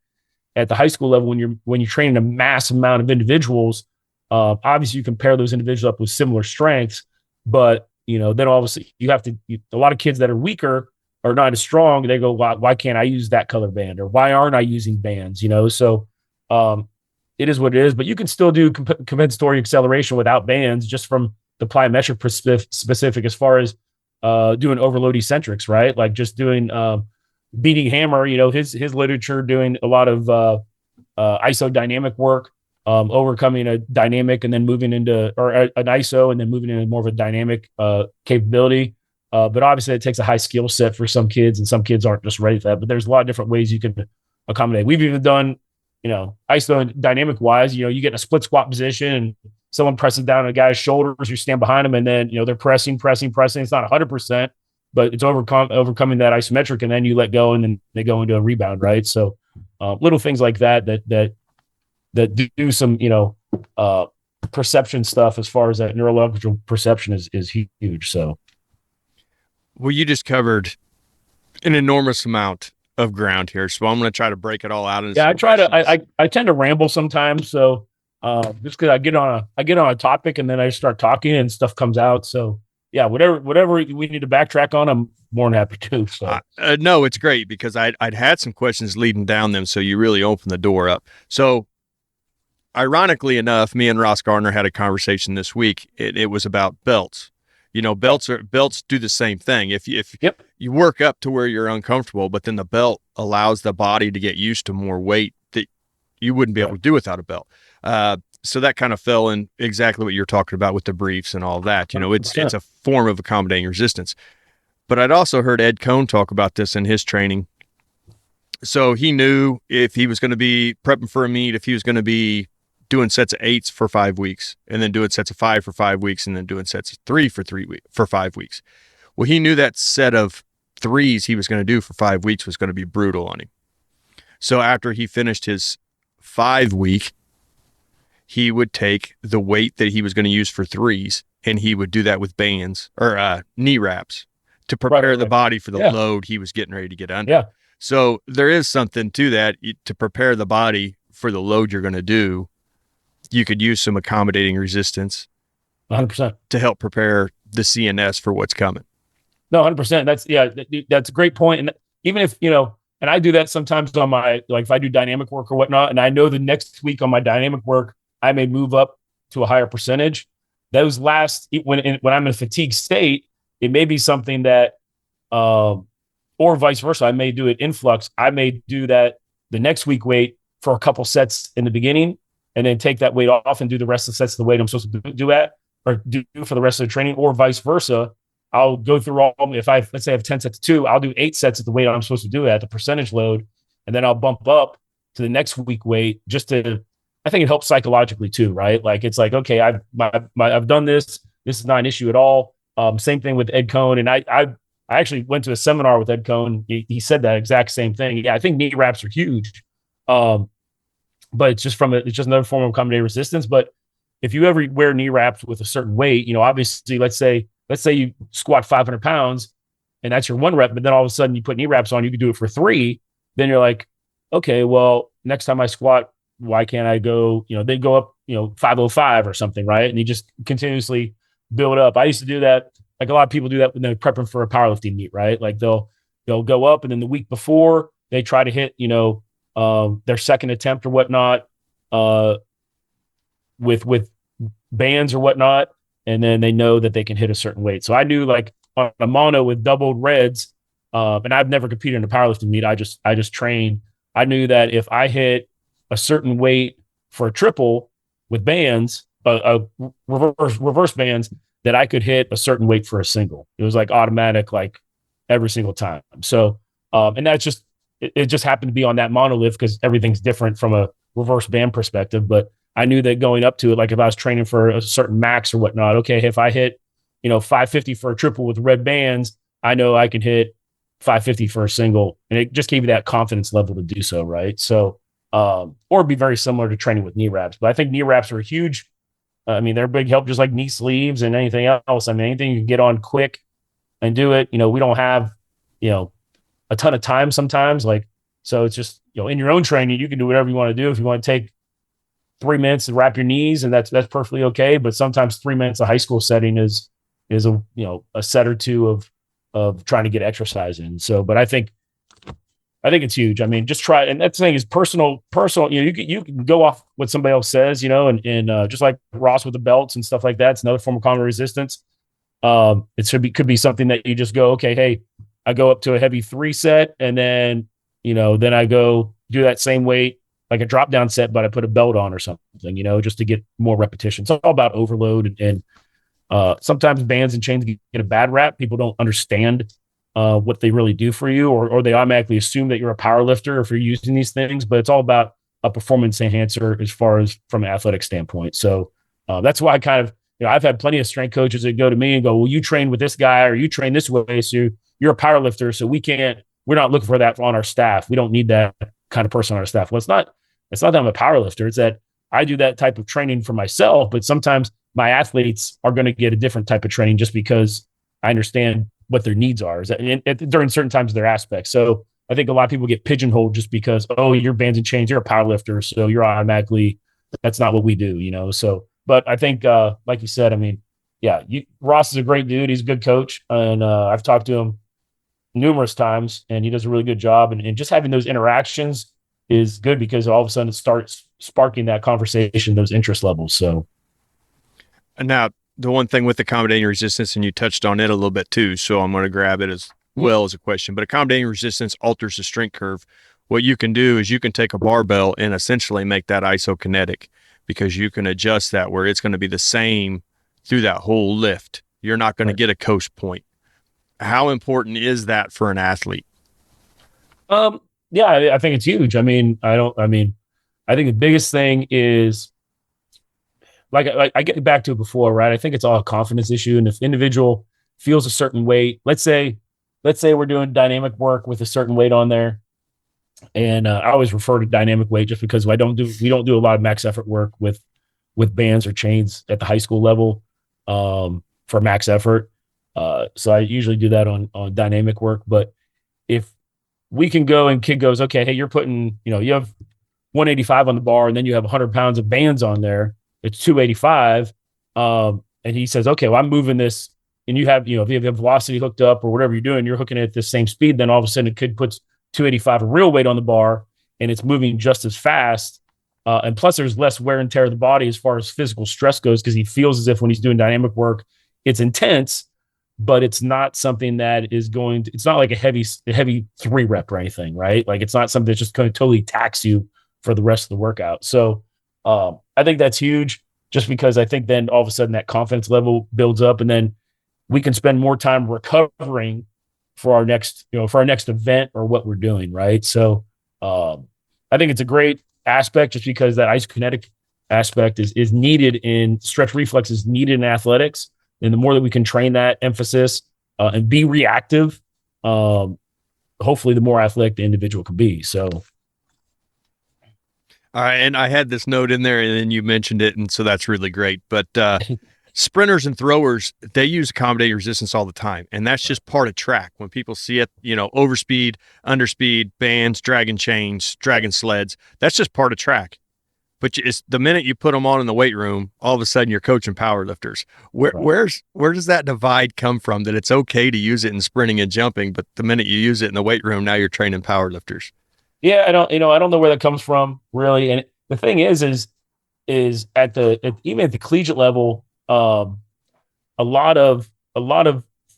the high school level when you're training a mass amount of individuals. Obviously, you compare those individuals up with similar strengths, but then obviously you have to. A lot of kids that are weaker or not as strong, they go, why can't I use that color band, or why aren't I using bands? So it is what it is. But you can still do compensatory acceleration without bands, just from the plyometric specific, as far as doing overload eccentrics, right? Like just doing beating hammer. His literature doing a lot of isodynamic work, overcoming a dynamic and then moving into, or an ISO and then moving into more of a dynamic capability. But obviously it takes a high skill set for some kids, and some kids aren't just ready for that. But there's a lot of different ways you can accommodate. We've even done, ISO dynamic wise, you get in a split squat position and someone presses down on a guy's shoulders, you stand behind them, and then, they're pressing. It's not 100%, but it's overcoming that isometric, and then you let go and then they go into a rebound, right? So little things like that do some, perception stuff as far as that neurological perception is huge. So. Well, you just covered an enormous amount of ground here, so I'm going to try to break it all out. I tend to ramble sometimes, so just because I get on a topic and then I start talking and stuff comes out. So yeah, whatever we need to backtrack on, I'm more than happy to. So no, it's great because I'd had some questions leading down them, so you really opened the door up. So ironically enough, me and Ross Gardner had a conversation this week. It was about belts. Belts do the same thing. If Yep. you work up to where you're uncomfortable, but then the belt allows the body to get used to more weight that you wouldn't be able to do without a belt. So that kind of fell in exactly what you're talking about with the briefs and all that. It's a form of accommodating resistance. But I'd also heard Ed Cohn talk about this in his training. So he knew if he was going to be prepping for a meet, if he was going to be doing sets of 8s for 5 weeks, and then doing sets of 5 for 5 weeks, and then doing sets of 3 for 5 weeks. Well, he knew that set of 3s he was going to do for 5 weeks was going to be brutal on him. So after he finished his 5 week, he would take the weight that he was going to use for 3s, and he would do that with bands or knee wraps to prepare the body for the load he was getting ready to get under. Yeah. So there is something to that. To prepare the body for the load you're going to do, you could use some accommodating resistance 100% to help prepare the CNS for what's coming. No, 100%. That's a great point. And even if, and I do that sometimes on my, like if I do dynamic work or whatnot, and I know the next week on my dynamic work, I may move up to a higher percentage. Those when I'm in a fatigue state, it may be something that, or vice versa. I may do it influx. I may do that the next week weight for a couple sets in the beginning, and then take that weight off and do the rest of the sets the weight I'm supposed to do for the rest of the training, or vice versa. I'll go through let's say I have 10 sets of 2, I'll do 8 sets at the weight I'm supposed to do at the percentage load. And then I'll bump up to the next week weight I think it helps psychologically too, right? Like, it's like, okay, I've done this. This is not an issue at all. Same thing with Ed Cohn. And I actually went to a seminar with Ed Cohn. He said that exact same thing. Yeah, I think knee wraps are huge. But it's just another form of accommodating resistance. But if you ever wear knee wraps with a certain weight, obviously, let's say you squat 500 pounds and that's your 1 rep, but then all of a sudden you put knee wraps on, you can do it for 3. Then you're like, okay, well, next time I squat, why can't I go, they go up, 505 or something, right? And you just continuously build up. I used to do that. Like a lot of people do that when they're prepping for a powerlifting meet, right? Like they'll go up, and then the week before they try to hit, their second attempt or whatnot, with bands or whatnot, and then they know that they can hit a certain weight. So I knew, like on a mono with doubled reds, and I've never competed in a powerlifting meet. I just trained. I knew that if I hit a certain weight for a triple with bands, reverse bands, that I could hit a certain weight for a single. It was like automatic, like every single time. So, and that's just, it just happened to be on that monolith because everything's different from a reverse band perspective. But I knew that going up to it, like if I was training for a certain max or whatnot, okay, if I hit, 550 for a triple with red bands, I know I can hit 550 for a single. And it just gave you that confidence level to do so. Right. So, or be very similar to training with knee wraps. But I think knee wraps are a huge I mean, they're a big help, just like knee sleeves and anything else. I mean, anything you can get on quick and do it. We don't have, a ton of time sometimes. So it's just, in your own training, you can do whatever you want to do. If you want to take 3 minutes to wrap your knees, and that's perfectly okay. But sometimes 3 minutes, a high school setting is a set or two of trying to get exercise in. So, but I think it's huge. I mean, just try. And that thing is personal, you can go off what somebody else says, and just like Ross with the belts and stuff like that. It's another form of common resistance. It could be something that you just go, okay, hey, I go up to a heavy 3 set, and then I go do that same weight, like a drop down set, but I put a belt on or something, just to get more repetition. It's all about overload. And sometimes bands and chains get a bad rap. People don't understand what they really do for you, or they automatically assume that you're a power lifter if you're using these things, but it's all about a performance enhancer as far as from an athletic standpoint. So that's why I kind of, I've had plenty of strength coaches that go to me and go, well, you train with this guy or you train this way, so you're a power lifter, so we're not looking for that on our staff. We don't need that kind of person on our staff. Well, it's not that I'm a power lifter. It's that I do that type of training for myself, but sometimes my athletes are going to get a different type of training just because I understand what their needs are during certain times of their aspects. So I think a lot of people get pigeonholed just because, oh, you're bands and chains, you're a power lifter, so you're automatically, that's not what we do, So, but I think, like you said, I mean, yeah, Ross is a great dude. He's a good coach, and I've talked to him numerous times, and he does a really good job. And just having those interactions is good because all of a sudden it starts sparking that conversation, those interest levels. So, and now the one thing with accommodating resistance, and you touched on it a little bit too, so I'm going to grab it as well as a question, but accommodating resistance alters the strength curve. What you can do is you can take a barbell and essentially make that isokinetic, because you can adjust that where it's going to be the same through that whole lift. You're not going to get a coast point. How important is that for an athlete? Yeah, I think it's huge. I think the biggest thing is, like I get back to it before, right? I think it's all a confidence issue. And if individual feels a certain weight, let's say we're doing dynamic work with a certain weight on there. And I always refer to dynamic weight just because we don't do a lot of max effort work with bands or chains at the high school level for max effort. So I usually do that on dynamic work. But if we can go and kid goes, okay, hey, you're putting, you have 185 on the bar, and then you have 100 pounds of bands on there. It's 285. And he says, okay, well, I'm moving this, and you have, if you have velocity hooked up or whatever you're doing, you're hooking it at the same speed. Then all of a sudden, a kid puts 285 of real weight on the bar, and it's moving just as fast. And plus, there's less wear and tear of the body as far as physical stress goes, because he feels as if when he's doing dynamic work, it's intense, but it's not something that is it's not like a heavy 3 rep or anything, right? Like it's not something that's just going to totally tax you for the rest of the workout. So I think that's huge, just because I think then all of a sudden that confidence level builds up, and then we can spend more time recovering for our next event or what we're doing. Right. So I think it's a great aspect, just because that isokinetic aspect is needed in stretch reflex, is needed in athletics. And the more that we can train that emphasis and be reactive, hopefully the more athletic the individual can be. So. All right. And I had this note in there, and then you mentioned it, and so that's really great. But sprinters and throwers, they use accommodating resistance all the time. And that's just part of track. When people see it, overspeed, underspeed, bands, dragon chains, dragon sleds, that's just part of track. But it's the minute you put them on in the weight room, all of a sudden you're coaching power lifters. Where does that divide come from, that it's okay to use it in sprinting and jumping, but the minute you use it in the weight room, now you're training power lifters? Yeah, I don't know where that comes from really. And the thing is even at the collegiate level, a lot of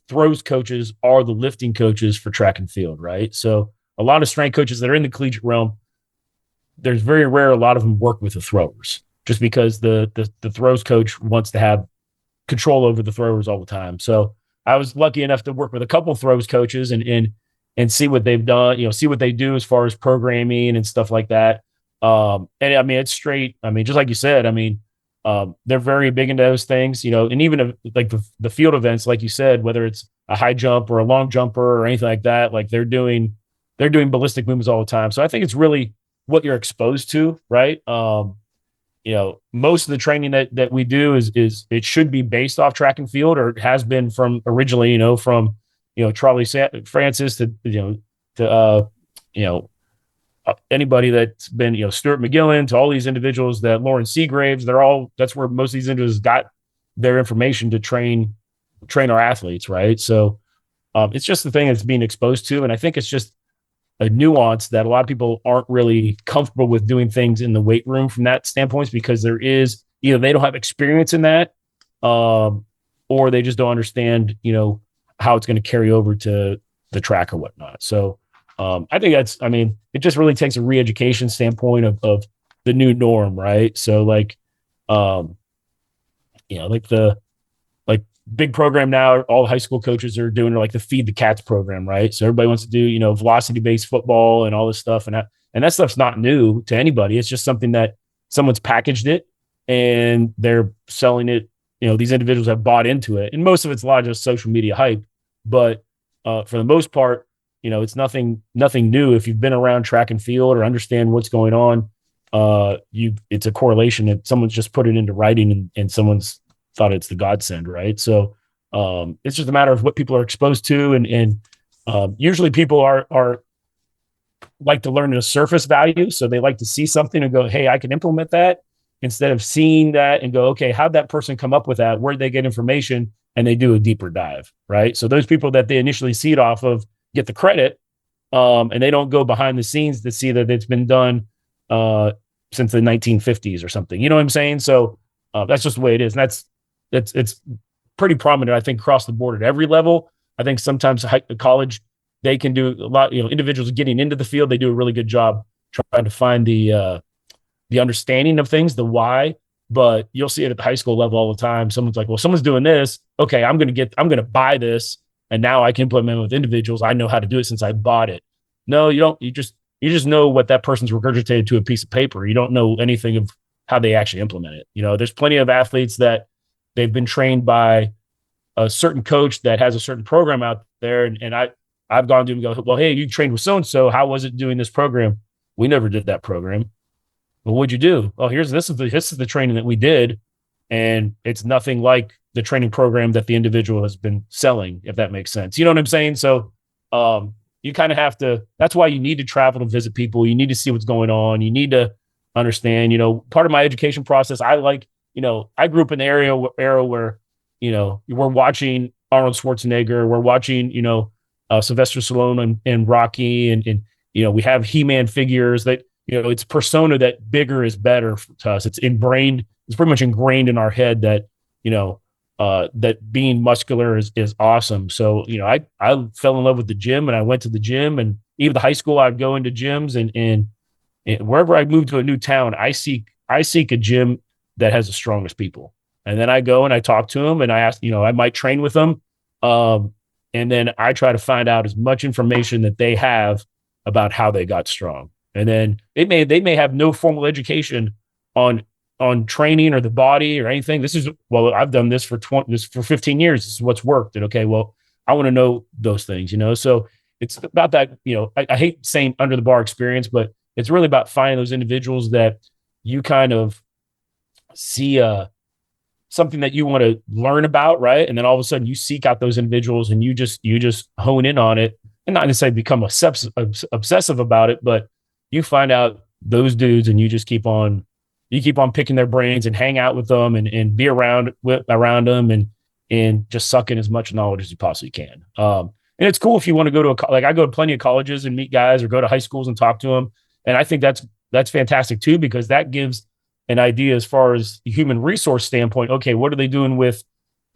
throws coaches are the lifting coaches for track and field, right? So a lot of strength coaches that are in the collegiate realm, there's very rare a lot of them work with the throwers, just because the throws coach wants to have control over the throwers all the time. So I was lucky enough to work with a couple of throws coaches and see what they've done, see what they do as far as programming and stuff like that. And I mean, it's straight. I mean, just like you said, I mean, they're very big into those things, and even like the field events, like you said, whether it's a high jump or a long jumper or anything like that, like they're doing ballistic movements all the time. So I think it's really what you're exposed to, right? most of the training that we do is it should be based off track and field, or it has been from originally, from Charlie Francis to anybody that's been Stuart McGillen, to all these individuals, that Lauren Seagraves, that's where most of these individuals got their information to train our athletes, right? So it's just the thing that's being exposed to, and I think it's just a nuance that a lot of people aren't really comfortable with doing things in the weight room from that standpoint, because there is either they don't have experience in that, or they just don't understand, how it's going to carry over to the track or whatnot. So I think it just really takes a re-education standpoint of the new norm, right? So like like big program now, all high school coaches are doing like the Feed the Cats program, right? So everybody wants to do, velocity-based football and all this stuff. And that stuff's not new to anybody. It's just something that someone's packaged it and they're selling it. These individuals have bought into it. And most of it's a lot of just social media hype. But for the most part, it's nothing new. If you've been around track and field or understand what's going on, it's a correlation that someone's just put it into writing and someone's thought it's the godsend, right? So it's just a matter of what people are exposed to, and usually people are like to learn at a surface value, so they like to see something and go, hey, I can implement that, instead of seeing that and go, okay, how'd that person come up with that? Where'd they get information? And they do a deeper dive, right? So those people that they initially see it off of get the credit, and they don't go behind the scenes to see that it's been done since the 1950s or something. You know what I'm saying? So that's just the way it is. And it's pretty prominent, I think, across the board at every level. I think sometimes college, they can do a lot, individuals getting into the field, they do a really good job trying to find the understanding of things, the why, but you'll see it at the high school level all the time. Someone's like, well, someone's doing this. Okay, I'm going to buy this, and now I can implement it with individuals. I know how to do it since I bought it. No, you don't. You just know what that person's regurgitated to a piece of paper. You don't know anything of how they actually implement it. There's plenty of athletes that they've been trained by a certain coach that has a certain program out there. And I've gone to him and go, well, hey, you trained with so-and-so. How was it doing this program? We never did that program. Well, what'd you do? Oh, this is the training that we did. And it's nothing like the training program that the individual has been selling, if that makes sense. You know what I'm saying? So you kind of have to, that's why you need to travel to visit people. You need to see what's going on. You need to understand, part of my education process, I grew up in the era where, we're watching Arnold Schwarzenegger, we're watching, Sylvester Stallone and Rocky, and we have He-Man figures that, it's persona that bigger is better to us. It's ingrained. It's pretty much ingrained in our head that, that being muscular is awesome. So, I fell in love with the gym, and I went to the gym, and even the high school, I'd go into gyms, and wherever I move to a new town, I seek a gym that has the strongest people. And then I go and I talk to them, and I ask, I might train with them. And then I try to find out as much information that they have about how they got strong. And then they may have no formal education on training or the body or anything. I've done this for 15 years. This is what's worked. And okay, well, I want to know those things, So it's about that, I hate saying under the bar experience, but it's really about finding those individuals that you kind of see something that you want to learn about, right? And then all of a sudden you seek out those individuals and you just hone in on it, and not necessarily become obsessive about it, but you find out those dudes and you just keep on picking their brains and hang out with them and be around them and just suck in as much knowledge as you possibly can. And it's cool if you want to go to I go to plenty of colleges and meet guys, or go to high schools and talk to them. And I think that's fantastic too, because that gives an idea as far as the human resource standpoint. Okay, what are they doing with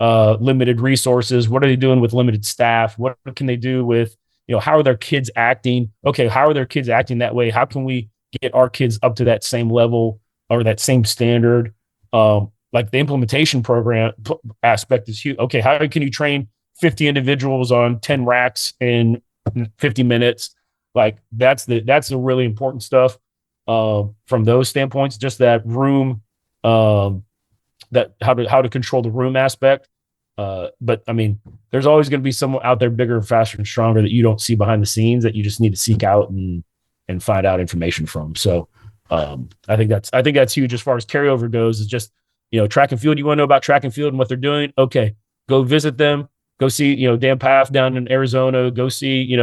limited resources? What are they doing with limited staff? What can they do with, how are their kids acting? Okay, how are their kids acting that way? How can we get our kids up to that same level or that same standard? Like the implementation program aspect is huge. Okay, how can you train 50 individuals on 10 racks in 50 minutes? Like that's the really important stuff from those standpoints. Just that room, that how to control the room aspect. But I mean, there's always going to be someone out there bigger, faster, and stronger that you don't see behind the scenes that you just need to seek out and find out information from. So I think that's huge as far as carryover goes. Is just, track and field. You want to know about track and field and what they're doing? Okay, go visit them. Go see, Dan Paff down in Arizona. Go see,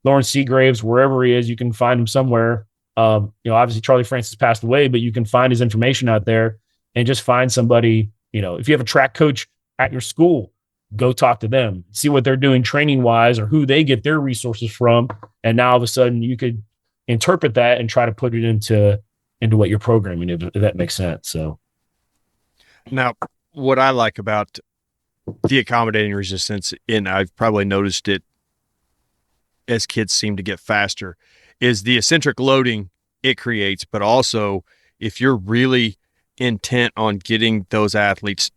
Lawrence Seagraves, wherever he is. You can find him somewhere. Obviously Charlie Francis passed away, but you can find his information out there and just find somebody. If you have a track coach at your school, go talk to them, see what they're doing training wise or who they get their resources from. And now all of a sudden you could interpret that and try to put it into what you're programming, if that makes sense. So now what I like about the accommodating resistance, and I've probably noticed it as kids seem to get faster, is the eccentric loading it creates, but also if you're really intent on getting those athletes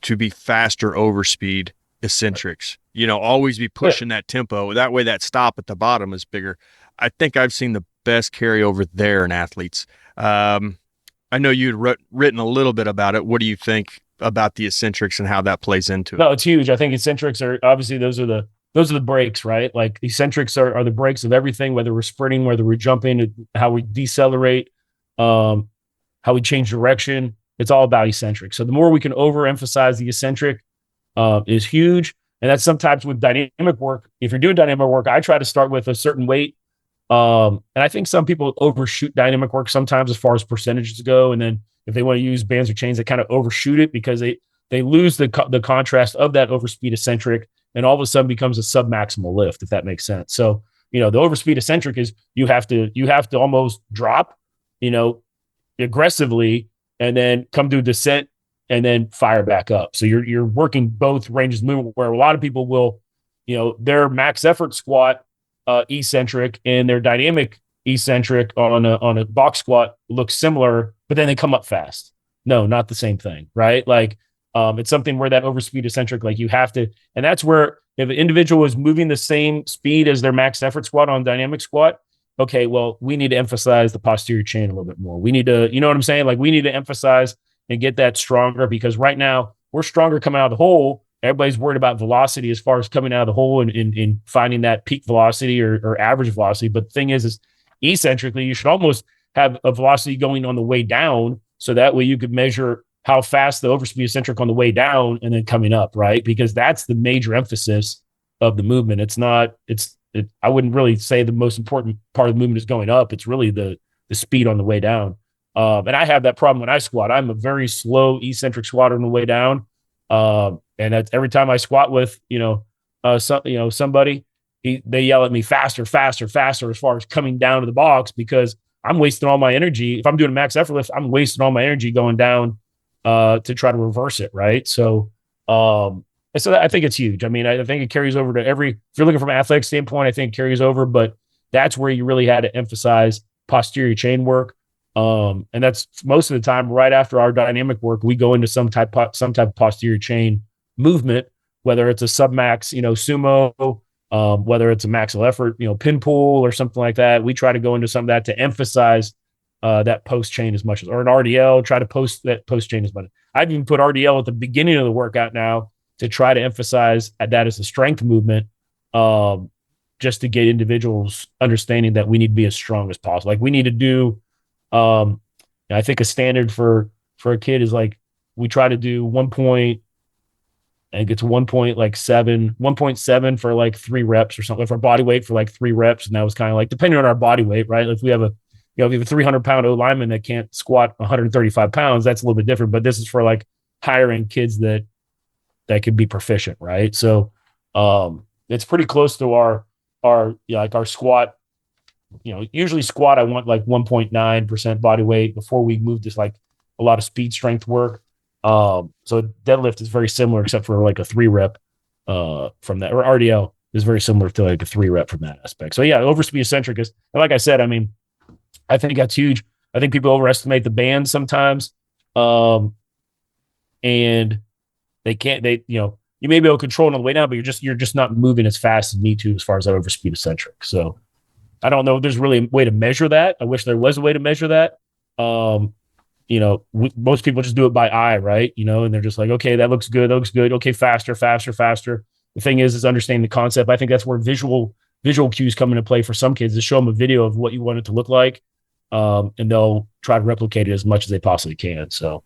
to be faster over speed eccentrics, always be pushing that tempo. That way that stop at the bottom is bigger. I think I've seen the best carryover there in athletes. I know you'd written a little bit about it. What do you think about the eccentrics and how that plays into it? No, it's huge. I think eccentrics are obviously those are the brakes, right? Like eccentrics are the brakes of everything, whether we're sprinting, whether we're jumping, how we decelerate, how we change direction. It's all about eccentric. So the more we can overemphasize the eccentric is huge. And that's sometimes with dynamic work. If you're doing dynamic work, I try to start with a certain weight. And I think some people overshoot dynamic work sometimes as far as percentages go. And then if they want to use bands or chains, they kind of overshoot it because they lose the contrast of that overspeed eccentric, and all of a sudden becomes a submaximal lift, if that makes sense. So, the overspeed eccentric is you have to almost drop, aggressively, and then come to a descent and then fire back up. So you're working both ranges of movement, where a lot of people will, their max effort squat eccentric and their dynamic eccentric on a box squat looks similar, but then they come up fast. No, not the same thing, right? Like it's something where that overspeed eccentric, like you have to, and that's where if an individual is moving the same speed as their max effort squat on dynamic squat, okay, well, we need to emphasize the posterior chain a little bit more. We need to, you know what I'm saying? Like we need to emphasize and get that stronger, because right now we're stronger coming out of the hole. Everybody's worried about velocity as far as coming out of the hole and finding that peak velocity or average velocity. But the thing is eccentrically, you should almost have a velocity going on the way down. So that way you could measure how fast the overspeed eccentric on the way down and then coming up, right? Because that's the major emphasis of the movement. I wouldn't really say the most important part of the movement is going up. It's really the speed on the way down. And I have that problem when I squat. I'm a very slow eccentric squatter on the way down. And that's every time I squat with, somebody, they yell at me faster as far as coming down to the box, because I'm wasting all my energy. If I'm doing a max effort lift, I'm wasting all my energy going down to try to reverse it. Right. So I think it's huge. I mean, I think it carries over to if you're looking from an athletic standpoint, I think it carries over, but that's where you really had to emphasize posterior chain work. And that's most of the time right after our dynamic work, we go into some type of posterior chain movement, whether it's a submax, sumo, whether it's a maximal effort, pin pull or something like that. We try to go into some of that to emphasize that post chain as much as, or an RDL, try to post that post chain as much. I've even put RDL at the beginning of the workout now to try to emphasize that as a strength movement, just to get individuals understanding that we need to be as strong as possible. Like we need to do, I think a standard for a kid is like, we try to do 1.7 for like 3 reps or something for body weight for like 3 reps. And that was kind of like, depending on our body weight, right? If we have a 300-pound O lineman that can't squat 135 pounds, that's a little bit different, but this is for like higher end kids that could be proficient. Right. So, it's pretty close to our squat. Usually squat, I want like 1.9% body weight before we move to like a lot of speed strength work. So deadlift is very similar, except for like a 3 rep from that, or RDL is very similar to like a 3 rep from that aspect. So yeah, overspeed eccentric is, and like I said, I mean, I think that's huge. I think people overestimate the band sometimes. And you may be able to control it on the way down, but you're just not moving as fast as you need to as far as that overspeed eccentric. So I don't know if there's really a way to measure that. I wish there was a way to measure that. Most people just do it by eye, right? And they're just like, okay, that looks good. Okay, faster. The thing is understanding the concept. I think that's where visual cues come into play for some kids, to show them a video of what you want it to look like. and they'll try to replicate it as much as they possibly can. So,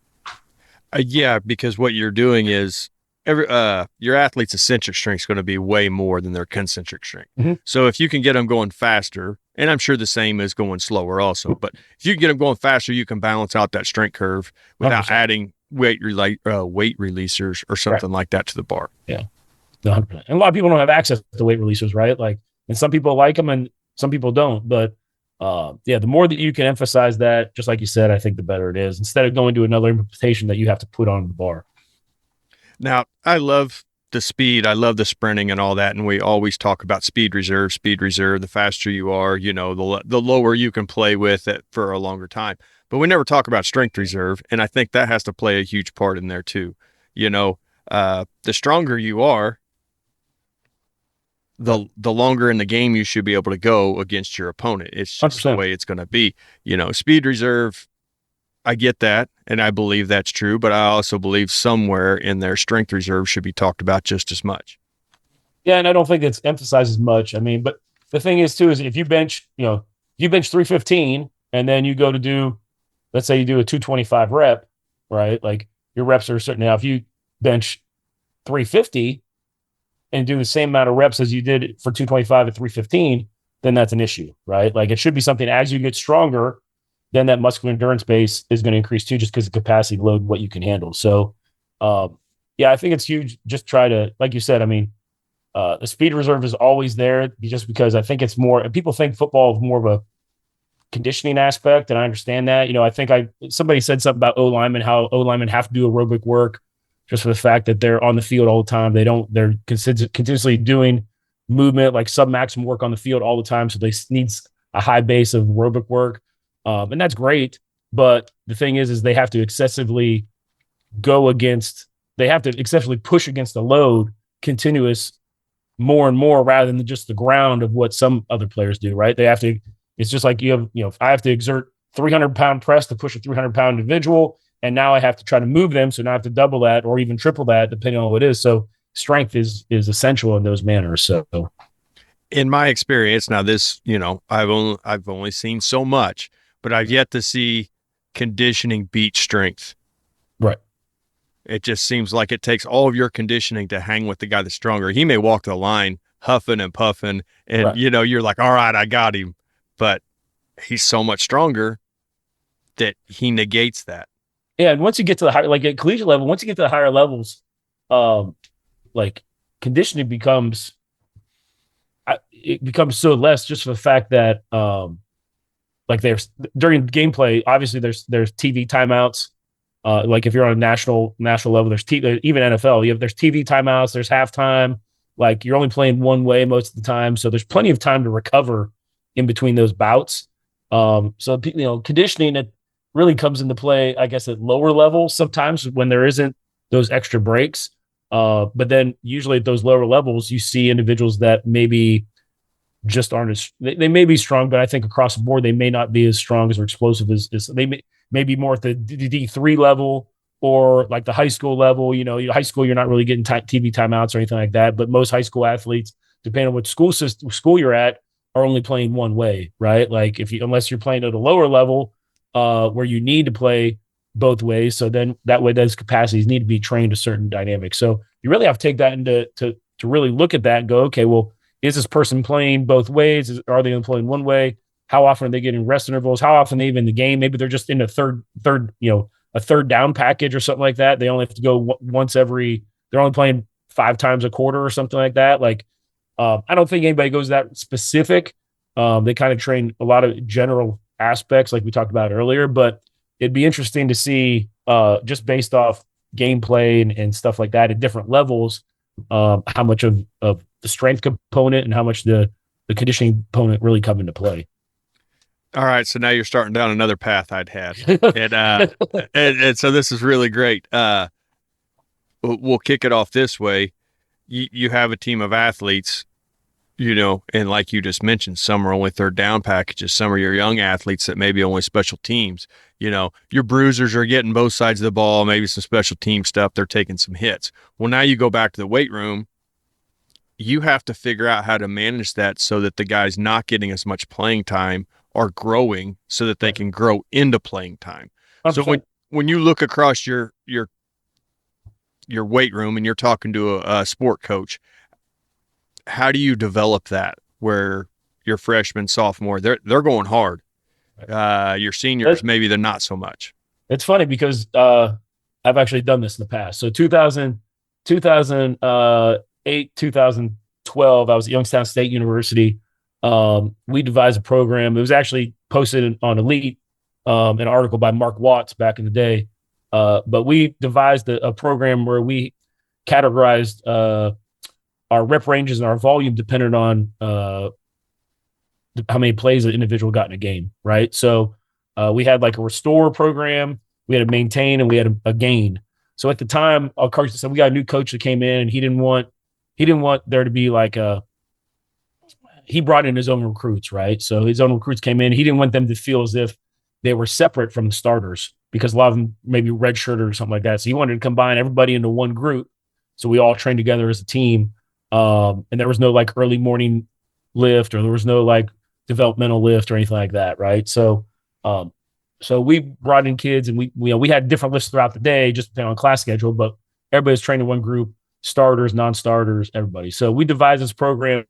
Yeah, because what you're doing is your athlete's eccentric strength is going to be way more than their concentric strength. mm-hmm. So if you can get them going faster, and I'm sure the same is going slower also, but if you get them going faster, you can balance out that strength curve without 100%. adding weight releasers or something like that to the bar. Yeah, 100%. And a lot of people don't have access to weight releasers, right? Like, and some people like them and some people don't. But the more that you can emphasize that, just like you said, I think the better it is. Instead of going to another implementation that you have to put on the bar. Now, I love the speed. I love the sprinting and all that. And we always talk about speed reserve. The faster you are, the lower you can play with it for a longer time. But we never talk about strength reserve. And I think that has to play a huge part in there too. The stronger you are, the longer in the game you should be able to go against your opponent. It's just 100%. the way it's going to be. Speed reserve, I get that, and I believe that's true, but I also believe somewhere in there strength reserve should be talked about just as much. Yeah, and I don't think it's emphasized as much. I mean, but the thing is too, is if you bench 315 and then you go to do, let's say you do a 225 rep, right? Like your reps are certain. Now, if you bench 350 and do the same amount of reps as you did for 225 at 315, then that's an issue, right? Like it should be something as you get stronger, then that muscular endurance base is going to increase too, just because the capacity to load what you can handle. So, I think it's huge. Just try to, like you said, I mean, the speed reserve is always there just because I think it's more, people think football is more of a conditioning aspect. And I understand that. I think somebody said something about O-linemen, how O-linemen have to do aerobic work just for the fact that they're on the field all the time. They're continuously doing movement, like sub-maximum work on the field all the time. So they need a high base of aerobic work. And that's great. But the thing is they have to excessively push against the load continuous more and more rather than just the ground of what some other players do, right? It's just like if I have to exert 300-pound press to push a 300-pound individual, and now I have to try to move them. So now I have to double that or even triple that, depending on what it is. So strength is essential in those manners. So in my experience, now this, I've only seen so much, but I've yet to see conditioning beat strength. Right. It just seems like it takes all of your conditioning to hang with the guy that's stronger. He may walk the line huffing and puffing and, right. You're like, all right, I got him. But he's so much stronger that he negates that. Yeah. And once you get to the higher, like at collegiate level, once you get to the higher levels, like conditioning becomes so less just for the fact that, like there's during gameplay, obviously there's TV timeouts. Like if you're on a national level, there's even NFL, there's TV timeouts, there's halftime. Like you're only playing one way most of the time, so there's plenty of time to recover in between those bouts. So conditioning, it really comes into play, I guess, at lower levels sometimes when there isn't those extra breaks. But then usually at those lower levels, you see individuals that maybe just aren't as they may be strong, but I think across the board they may not be as strong as or explosive as they may be more at the D3 level or like the high school level. High school, you're not really getting TV timeouts or anything like that. But most high school athletes, depending on what school you're at, are only playing one way, right? Like unless you're playing at a lower level where you need to play both ways. So then that way those capacities need to be trained to certain dynamics. So you really have to take that into to really look at that and go, okay, well, is this person playing both ways? Are they only playing one way? How often are they getting rest intervals? How often are they even in the game? Maybe they're just in a third down package or something like that. They only have to go they're only playing 5 times a quarter or something like that. Like, I don't think anybody goes that specific. They kind of train a lot of general aspects like we talked about earlier, but it'd be interesting to see just based off gameplay and stuff like that at different levels, how much of the strength component and how much the conditioning component really come into play. All right, so now you're starting down another path I'd had, and so this is really great. We'll kick it off this way. You have a team of athletes, and like you just mentioned, some are only third down packages. Some are your young athletes that may be only special teams. Your bruisers are getting both sides of the ball, maybe some special team stuff. They're taking some hits. Well, now you go back to the weight room. You have to figure out how to manage that so that the guy's not getting as much playing time are growing so that they can grow into playing time. So 100%. when you look across your weight room and you're talking to a sport coach, how do you develop that where your freshman, sophomore, they're going hard? Your seniors, maybe they're not so much. It's funny because I've actually done this in the past. So 2008, 2012, I was at Youngstown State University. We devised a program. It was actually posted on Elite, an article by Mark Watts back in the day. But we devised a program where we categorized our rep ranges and our volume depended on how many plays an individual got in a game, right? So we had like a restore program, we had a maintain, and we had a gain. So at the time, our coach said we got a new coach that came in, and he didn't want there to be like he brought in his own recruits, right? So his own recruits came in. He didn't want them to feel as if they were separate from the starters because a lot of them maybe redshirted or something like that. So he wanted to combine everybody into one group. So we all trained together as a team. And there was no like early morning lift or there was no like developmental lift or anything like that. Right. So we brought in kids and we had different lifts throughout the day, just depending on class schedule, but everybody was trained in one group, starters, non-starters, everybody. So we devised this program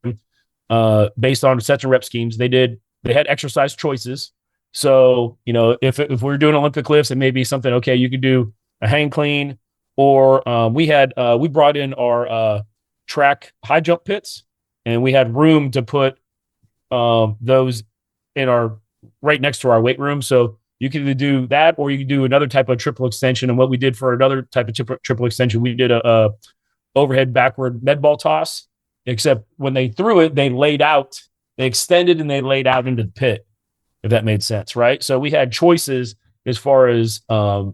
based on sets and rep schemes. They had exercise choices. So, if we're doing Olympic lifts, it may be something, okay, you could do a hang clean, or we brought in our track high jump pits, and we had room to put those in right next to our weight room. So you could either do that, or you could do another type of triple extension. And what we did for another type of triple extension, we did a overhead backward med ball toss, except when they threw it, they extended and they laid out into the pit, if that made sense, right? So we had choices as far as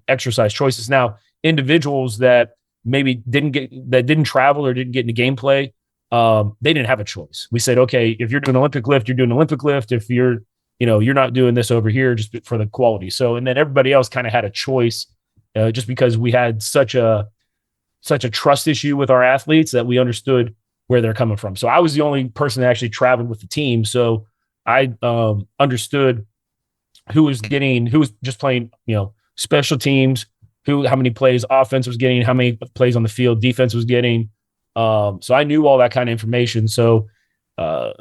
exercise choices. Now, individuals that maybe didn't travel or didn't get into gameplay, they didn't have a choice. We said, okay, if you're doing Olympic lift, you're doing Olympic lift. If you're not doing this over here just for the quality. So, and then everybody else kind of had a choice just because we had such a trust issue with our athletes that we understood where they're coming from. So I was the only person that actually traveled with the team. So I understood who was just playing, special teams, how many plays offense was getting, how many plays on the field defense was getting. So I knew all that kind of information. So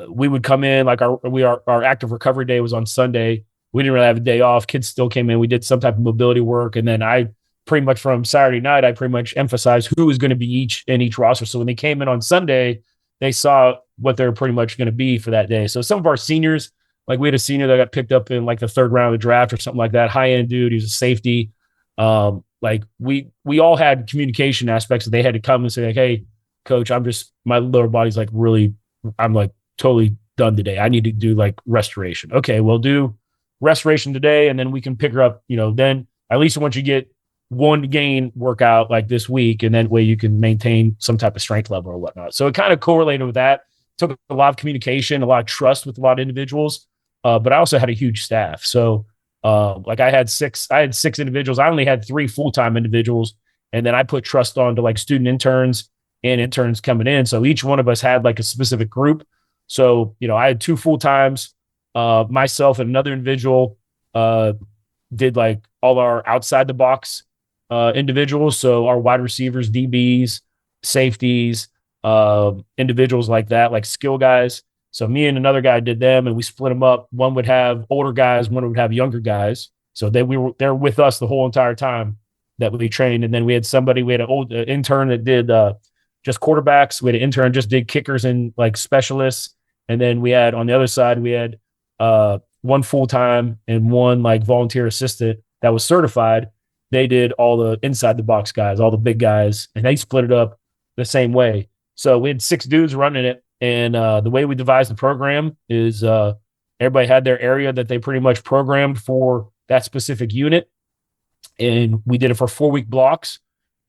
we would come in like our active recovery day was on Sunday. We didn't really have a day off. Kids still came in. We did some type of mobility work. And then I pretty much from Saturday night, I pretty much emphasized who was going to be in each roster. So when they came in on Sunday, they saw what they're pretty much going to be for that day. So some of our seniors, like we had a senior that got picked up in like the third round of the draft or something like that. High end dude, he was a safety. Like we all had communication aspects that they had to come and say like, hey, coach, my lower body's like I'm like totally done today. I need to do like restoration. Okay, we'll do restoration today. And then we can pick her up, then at least once you get one gain workout like this week, and then way you can maintain some type of strength level or whatnot. So it kind of correlated with that. Took a lot of communication, a lot of trust with a lot of individuals. But I also had a huge staff. So like I had six individuals. I only had 3 full-time individuals. And then I put trust on to like student interns and interns coming in. So each one of us had like a specific group. So, I had 2 full-times, myself and another individual did like all our outside the box individuals. So our wide receivers, DBs, safeties, individuals like that, like skill guys. So me and another guy did them, and we split them up. One would have older guys, one would have younger guys. So they're with us the whole entire time that we trained. And then we had an old intern that did just quarterbacks. We had an intern just did kickers and like specialists. And then we had on the other side, we had one full-time and one like volunteer assistant that was certified. They did all the inside the box guys, all the big guys, and they split it up the same way. So we had 6 dudes running it. And the way we devised the program is everybody had their area that they pretty much programmed for that specific unit. And we did it for 4-week blocks.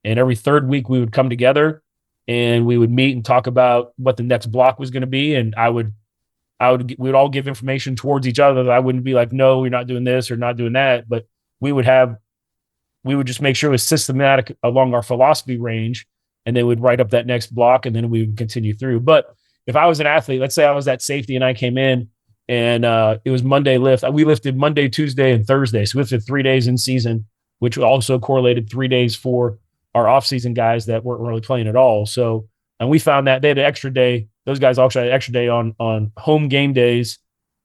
And every 3rd week we would come together and we would meet and talk about what the next block was going to be. And we would all give information towards each other. I wouldn't be like, no, you're not doing this or not doing that. But we would just make sure it was systematic along our philosophy range. And then we'd write up that next block and then we would continue through. But if I was an athlete, let's say I was at safety and I came in and it was Monday lift. We lifted Monday, Tuesday, and Thursday. So we lifted 3 days in season, which also correlated 3 days for our off-season guys that weren't really playing at all. So, and we found that they had an extra day. Those guys also had an extra day on home game days.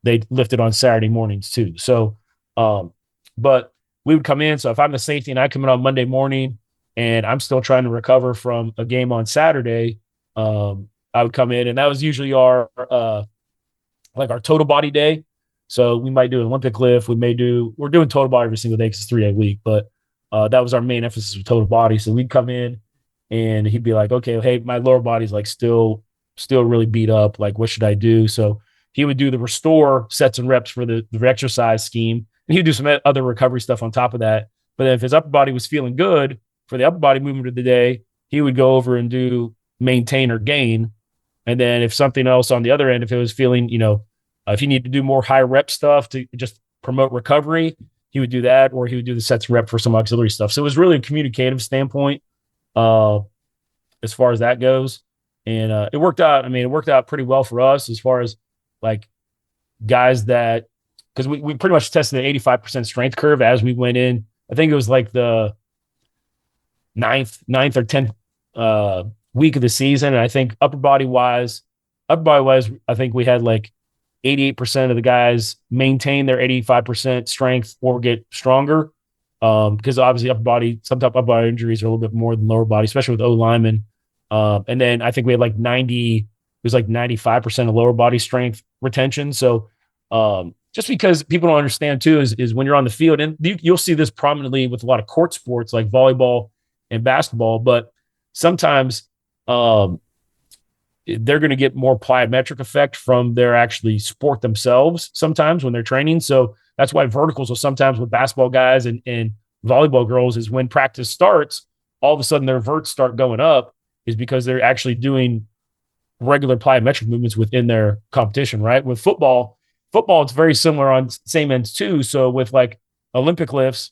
They lifted on Saturday mornings too. So, but we would come in. So if I'm the safety and I come in on Monday morning and I'm still trying to recover from a game on Saturday, I would come in, and that was usually our like our total body day. So we might do an Olympic lift. We're doing total body every single day because it's a 3-day week, but that was our main emphasis with total body. So we'd come in and he'd be like, okay, hey, my lower body's like still really beat up. Like, what should I do? So he would do the restore sets and reps for the exercise scheme. And he'd do some other recovery stuff on top of that. But then if his upper body was feeling good for the upper body movement of the day, he would go over and do maintain or gain. And then if something else on the other end, if it was feeling, if he needed to do more high rep stuff to just promote recovery, he would do that, or he would do the sets rep for some auxiliary stuff. So it was really a communicative standpoint as far as that goes. And it worked out. I mean, it worked out pretty well for us as far as like guys that, because we pretty much tested the 85% strength curve as we went in. I think it was like the ninth or 10th week of the season. And I think upper body wise, I think we had like 88% of the guys maintain their 85% strength or get stronger. Because obviously sometimes upper body injuries are a little bit more than lower body, especially with O linemen. And then I think we had like 95% of lower body strength retention. So just because people don't understand too is when you're on the field, and you'll see this prominently with a lot of court sports like volleyball and basketball, but sometimes they're going to get more plyometric effect from their actually sport themselves sometimes when they're training. So that's why verticals will sometimes with basketball guys and volleyball girls is when practice starts, all of a sudden their verts start going up is because they're actually doing regular plyometric movements within their competition, right? With football, it's very similar on same ends too. So with like Olympic lifts,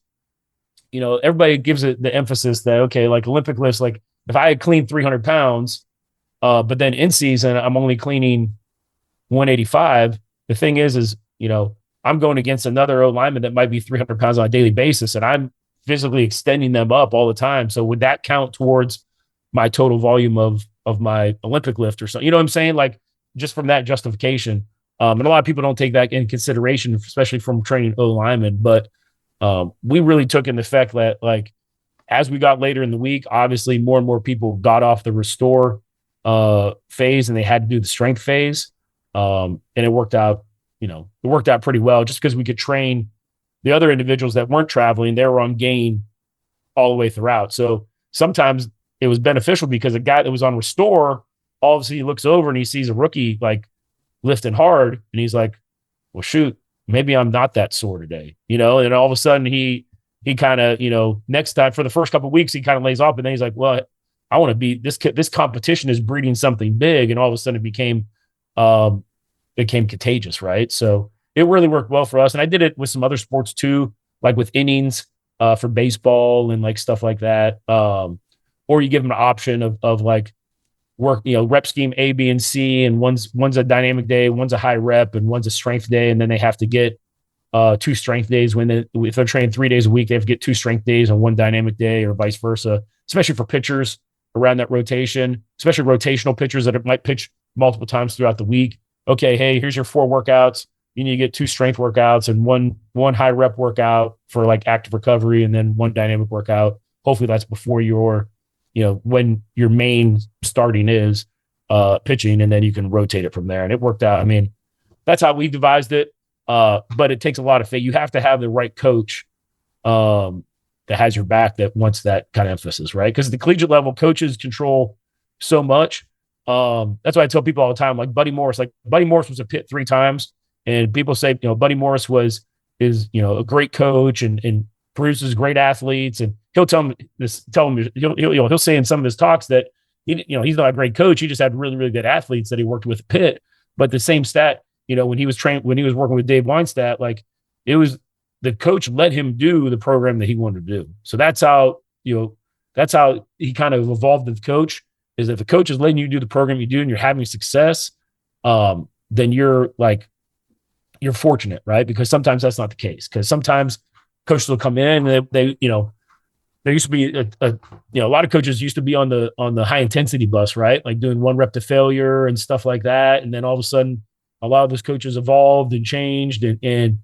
everybody gives it the emphasis that, okay, like Olympic lifts, like if I had cleaned 300 pounds, but then in season, I'm only cleaning 185. The thing is, I'm going against another O lineman that might be 300 pounds on a daily basis, and I'm physically extending them up all the time. So would that count towards my total volume of my Olympic lift or something? You know what I'm saying? Like just from that justification. And a lot of people don't take that in consideration, especially from training O linemen. But we really took in the fact that like as we got later in the week, obviously more and more people got off the restore phase and they had to do the strength phase. And it worked out, pretty well just because we could train the other individuals that weren't traveling. They were on gain all the way throughout. So sometimes it was beneficial because a guy that was on restore, all of a sudden he looks over and he sees a rookie like lifting hard and he's like, well, shoot, maybe I'm not that sore today, and all of a sudden he kind of, next time for the first couple of weeks, he kind of lays off, and then he's like, well, I want to be this competition is breeding something big. And all of a sudden it became contagious. Right. So it really worked well for us. And I did it with some other sports too, like with innings for baseball and like stuff like that. Or you give them an option of like work, rep scheme A, B, and C. And one's a dynamic day, one's a high rep, and one's a strength day. And then they have to get 2 strength days if they're training 3 days a week, they have to get 2 strength days on 1 dynamic day or vice versa, especially for pitchers around that rotation, especially rotational pitchers that might pitch multiple times throughout the week. Okay, hey, here's your 4 workouts. You need to get 2 strength workouts and one high rep workout for like active recovery, and then 1 dynamic workout. Hopefully that's before when your main starting is pitching, and then you can rotate it from there. And it worked out. I mean, that's how we devised it. But it takes a lot of faith. You have to have the right coach that has your back, that wants that kind of emphasis, right? Because at the collegiate level, coaches control so much. That's why I tell people all the time, like Buddy Morris was a Pitt 3 times, and people say, Buddy Morris is a great coach and produces great athletes, and he'll he'll say in some of his talks that he's not a great coach. He just had really, really good athletes that he worked with at Pitt. But the same stat, when he was working with Dave Weinstadt, like it was the coach let him do the program that he wanted to do. So that's how he kind of evolved the coach, is if the coach is letting you do the program you do and you're having success, then you're like, you're fortunate, right? Because sometimes that's not the case. Because sometimes coaches will come in and they there used to be a lot of coaches used to be on the high intensity bus, right? Like doing one rep to failure and stuff like that. And then all of a sudden, a lot of those coaches evolved and changed, and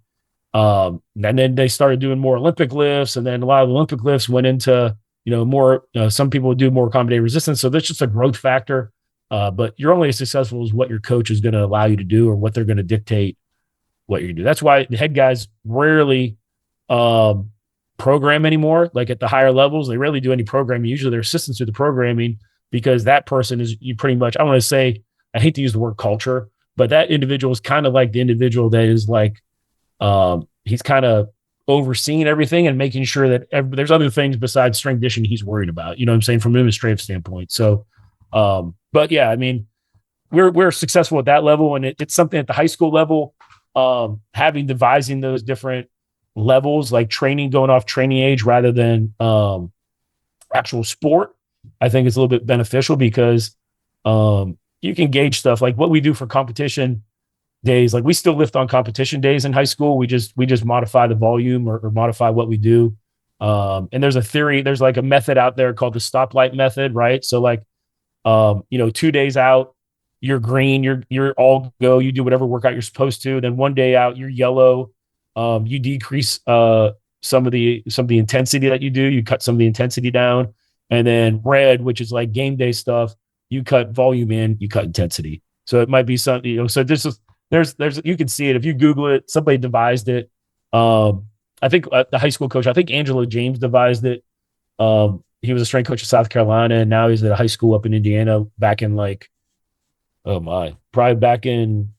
then they started doing more Olympic lifts, and then a lot of the Olympic lifts went into more. Some people do more accommodated resistance, so that's just a growth factor. But you're only as successful as what your coach is going to allow you to do, or what they're going to dictate what you do. That's why the head guys rarely program anymore. Like at the higher levels, they rarely do any programming. Usually their assistants do the programming, because that person is, you pretty much, I want to say, I hate to use the word culture, but that individual is kind of like the individual that is like, he's kind of overseeing everything and making sure that there's other things besides strength conditioning he's worried about, you know what I'm saying, from an administrative standpoint. So, but yeah, I mean, we're successful at that level, and it's something at the high school level, devising those different levels, like training, going off training age rather than actual sport, I think is a little bit beneficial, because you can gauge stuff like what we do for competition days. Like we still lift on competition days in high school. We just modify the volume or modify what we do. And there's a theory, there's like a method out there called the stoplight method, right? So like 2 days out, you're green, you're all go, you do whatever workout you're supposed to. Then 1 day out, you're yellow. You decrease some of the intensity that you do. You cut some of the intensity down, and then red, which is like game day stuff, you cut volume in, you cut intensity. So it might be something. So this is there's you can see it if you Google it. Somebody devised it. I think the high school coach, I think Angelo James devised it. He was a strength coach in South Carolina, and now he's at a high school up in Indiana. Back in probably back in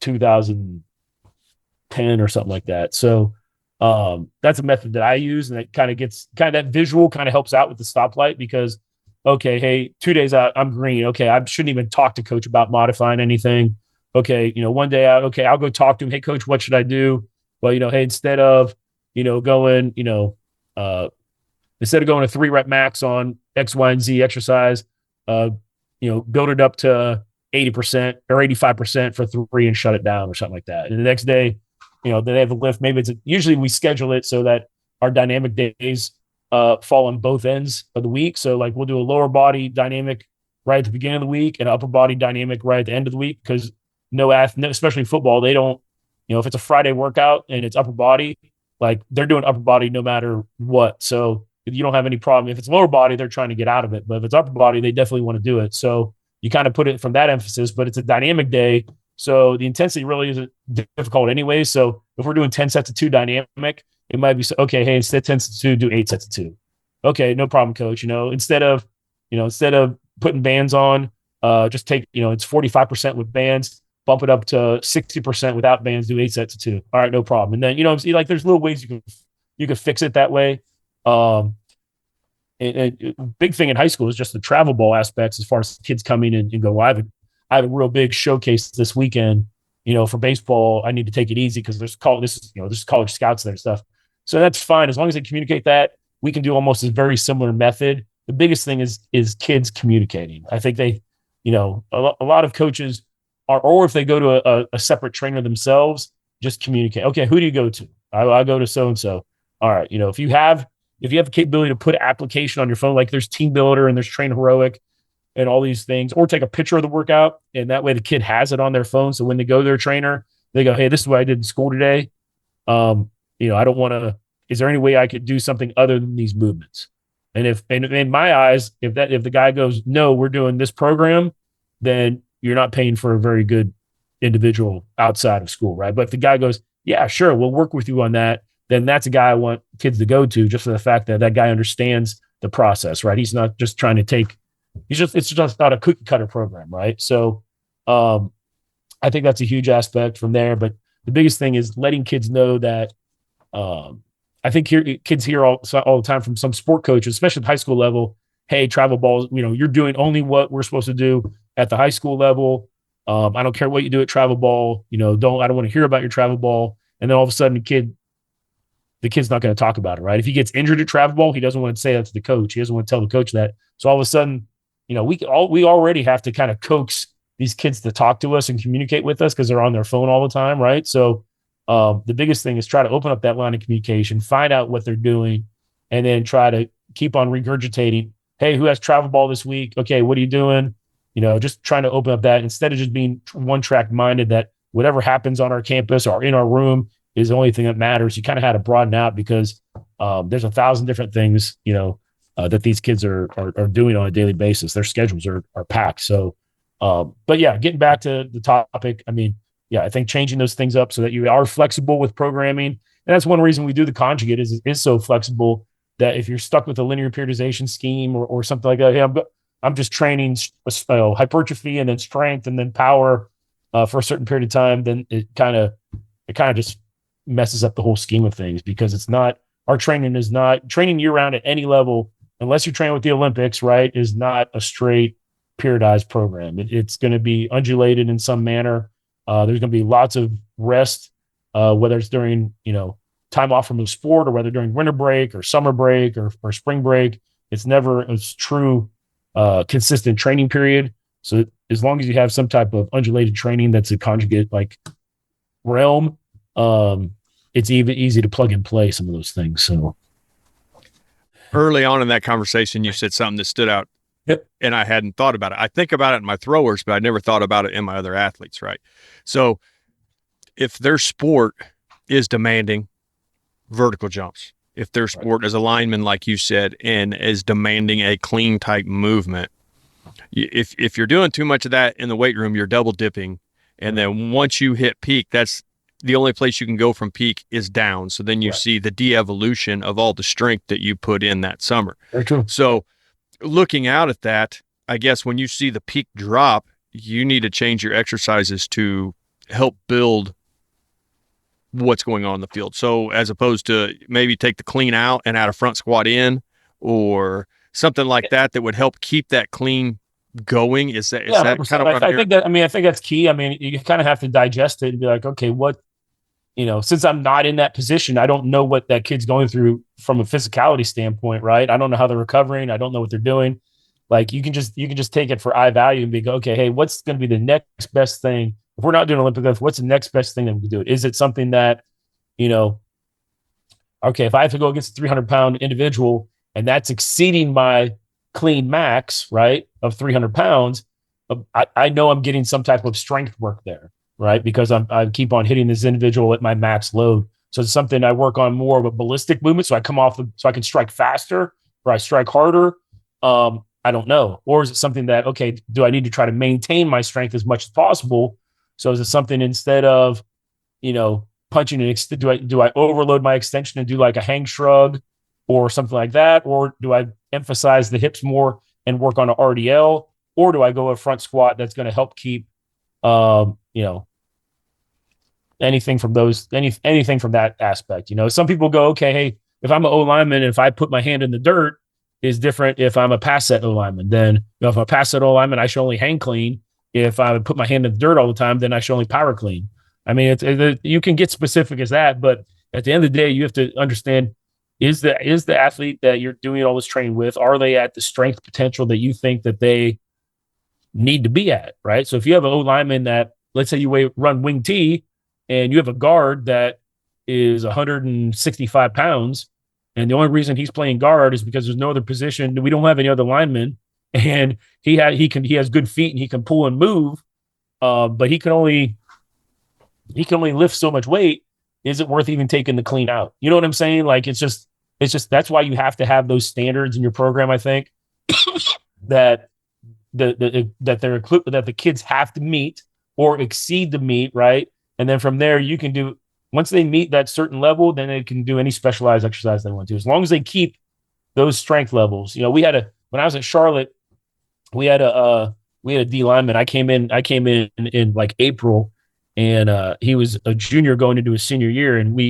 2010 or something like that. So that's a method that I use, and it kind of that visual kind of helps out with the stoplight, because okay, hey, 2 days out, I'm green. Okay, I shouldn't even talk to coach about modifying anything. Okay, 1 day out, okay, I'll go talk to him. Hey, coach, what should I do? Well, hey, instead of going a 3-rep max on X, Y, and Z exercise, build it up to 80% or 85% for 3 and shut it down or something like that. And the next day, then they have a lift. Maybe usually we schedule it so that our dynamic days fall on both ends of the week. So like we'll do a lower body dynamic right at the beginning of the week and upper body dynamic right at the end of the week, because especially football, they don't, if it's a Friday workout and it's upper body, like they're doing upper body no matter what. So you don't have any problem. If it's lower body, they're trying to get out of it. But if it's upper body, they definitely want to do it. So you kind of put it from that emphasis, but it's a dynamic day. So the intensity really isn't difficult anyway. So if we're doing 10 sets of 2 dynamic, it might be, okay, hey, instead of 10 sets of 2, do 8 sets of 2. Okay, no problem, coach. Instead of putting bands on, just take, it's 45% with bands, bump it up to 60% without bands, do 8 sets of 2. All right, no problem. And then, like there's little ways you can fix it that way. And big thing in high school is just the travel ball aspects, as far as kids coming in and go, well, I have a real big showcase this weekend, for baseball. I need to take it easy because there's college scouts there and stuff. So that's fine. As long as they communicate that, we can do almost a very similar method. The biggest thing is kids communicating. I think they, a lot of coaches or if they go to a separate trainer themselves, just communicate. Okay, who do you go to? I go to so-and-so. All right. If you have the capability to put an application on your phone, like there's Team Builder and there's Train Heroic and all these things, or take a picture of the workout, and that way the kid has it on their phone. So when they go to their trainer, they go, hey, this is what I did in school today. I don't want to, is there any way I could do something other than these movements? And in my eyes, if the guy goes, no, we're doing this program, then you're not paying for a very good individual outside of school, right? But if the guy goes, yeah, sure, we'll work with you on that, then that's a guy I want kids to go to, just for the fact that that guy understands the process, right? He's not just trying to it's just not a cookie cutter program, right? So I think that's a huge aspect from there. But the biggest thing is letting kids know that I think kids hear all the time from some sport coaches, especially at the high school level, hey, travel balls, you're doing only what we're supposed to do at the high school level. I don't care what you do at travel ball, I don't want to hear about your travel ball. And then all of a sudden the kid's not going to talk about it, right? If he gets injured at travel ball, he doesn't want to say that to the coach. He doesn't want to tell the coach that. So all of a sudden, we already have to kind of coax these kids to talk to us and communicate with us because they're on their phone all the time, right? So the biggest thing is try to open up that line of communication, find out what they're doing, and then try to keep on regurgitating. Hey, who has travel ball this week? Okay, what are you doing? Just trying to open up that instead of just being one track minded that whatever happens on our campus or in our room is the only thing that matters. You kind of had to broaden out because there's 1,000 different things, that these kids are doing on a daily basis. Their schedules are packed. So, but yeah, getting back to the topic, I think changing those things up so that you are flexible with programming. And that's one reason we do the conjugate is so flexible that if you're stuck with a linear periodization scheme or something like that, hey, I'm just training hypertrophy and then strength and then power for a certain period of time, then it kind of just messes up the whole scheme of things because our training is not training year round at any level, unless you're training with the Olympics, right, is not a straight periodized program. It's going to be undulated in some manner. There's going to be lots of rest, whether it's during, time off from the sport or whether during winter break or summer break or spring break. It's never a true consistent training period. So as long as you have some type of undulated training that's a conjugate like realm, it's even easy to plug and play some of those things. So early on in that conversation, you said something that stood out. Yep. And I hadn't thought about it. I think about it in my throwers, but I never thought about it in my other athletes, right? So if their sport is demanding vertical jumps, if their sport is a lineman, like you said, and is demanding a clean type movement, if you're doing too much of that in the weight room, you're double dipping. And then once you hit peak, that's the only place you can go from peak is down. So then you see the de-evolution of all the strength that you put in that summer. Very true. So looking out at that, I guess when you see the peak drop, you need to change your exercises to help build what's going on in the field. So as opposed to maybe take the clean out and add a front squat in or something like that would help keep that clean going. Is that kind of what I think that's key. You kind of have to digest it and be like, okay, what, since I'm not in that position, I don't know what that kid's going through from a physicality standpoint, right? I don't know how they're recovering. I don't know what they're doing. Like you can just take it for eye value and be go, okay, hey, what's going to be the next best thing? If we're not doing Olympic lift, what's the next best thing that we can do? Is it something that, okay, if I have to go against a 300-pound individual and that's exceeding my clean max, right, of 300 pounds, I know I'm getting some type of strength work there, right? Because I keep on hitting this individual at my max load. So it's something I work on more of a ballistic movement. So I come off, so I can strike faster or I strike harder. I don't know. Or is it something that, okay, do I need to try to maintain my strength as much as possible? So is it something instead of, punching do I overload my extension and do like a hang shrug or something like that? Or do I emphasize the hips more and work on an RDL? Or do I go a front squat that's going to help keep, anything from that aspect? Some people go, okay, hey, if I'm an O lineman, if I put my hand in the dirt is different. If I'm a pass set O lineman, then if I'm a pass set O lineman, I should only hang clean. If I would put my hand in the dirt all the time, then I should only power clean. You can get specific as that, but at the end of the day, you have to understand, is the athlete that you're doing all this training with, are they at the strength potential that you think that they need to be at, right? So if you have an O lineman that, let's say you run wing T and you have a guard that is 165 pounds, and the only reason he's playing guard is because there's no other position. We don't have any other linemen, and he has good feet and he can pull and move, but he can only lift so much weight. Is it worth even taking the clean out? You know what I'm saying? Like it's just that's why you have to have those standards in your program. I think that that the kids have to meet or exceed the meet, right? And then from there, you can do, once they meet that certain level, then they can do any specialized exercise they want to, as long as they keep those strength levels. When I was at Charlotte, we had a D lineman. I came in like April, and he was a junior going into his senior year. And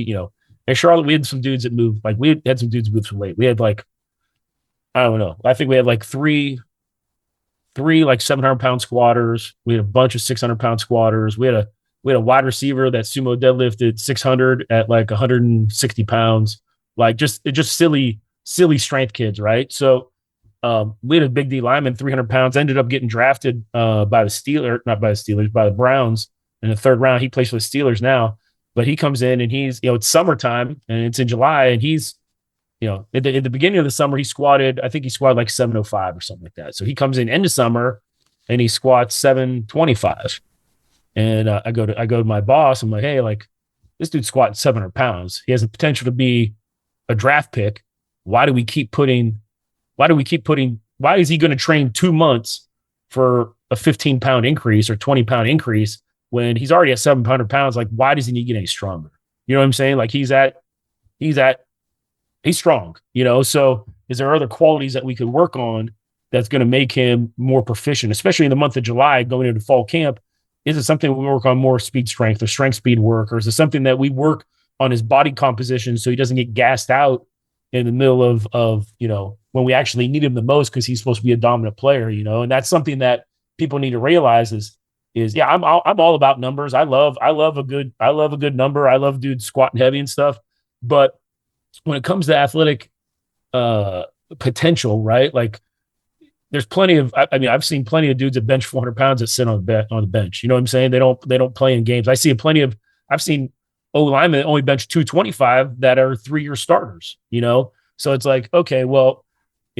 at Charlotte, we had some dudes that moved, like we had some dudes move some weight. We had like, I don't know. I think we had like three like 700-pound squatters. We had a bunch of 600-pound squatters. We had a wide receiver that sumo deadlifted 600 at like 160 pounds. Like just silly strength kids, right? So We had a big D lineman, 300 pounds, ended up getting drafted by the Steelers, not by the Steelers, by the Browns in the third round. He plays for the Steelers now, but he comes in and he's, it's summertime and it's in July, and he's, at the beginning of the summer, I think he squatted like 705 or something like that. So he comes in end of summer and he squats 725. And I go to my boss. I'm like, hey, like this dude's squatting 700 pounds. He has the potential to be a draft pick. Why is he going to train 2 months for a 15-pound increase or 20-pound increase when he's already at 700 pounds? Like, why does he need to get any stronger? You know what I'm saying? Like he's strong, so is there other qualities that we could work on that's going to make him more proficient, especially in the month of July going into fall camp? Is it something we work on more speed strength or strength speed work, or is it something that we work on his body composition so he doesn't get gassed out in the middle of when we actually need him the most, because he's supposed to be a dominant player, and that's something that people need to realize is I'm all about numbers. I love a good number. I love dudes squatting heavy and stuff, but when it comes to athletic potential, right? Like there's plenty of, I've seen plenty of dudes that bench 400 pounds that sit on the bench. You know what I'm saying? They don't play in games. I've seen O linemen that only bench 225 that are 3-year starters, So it's like, okay, well,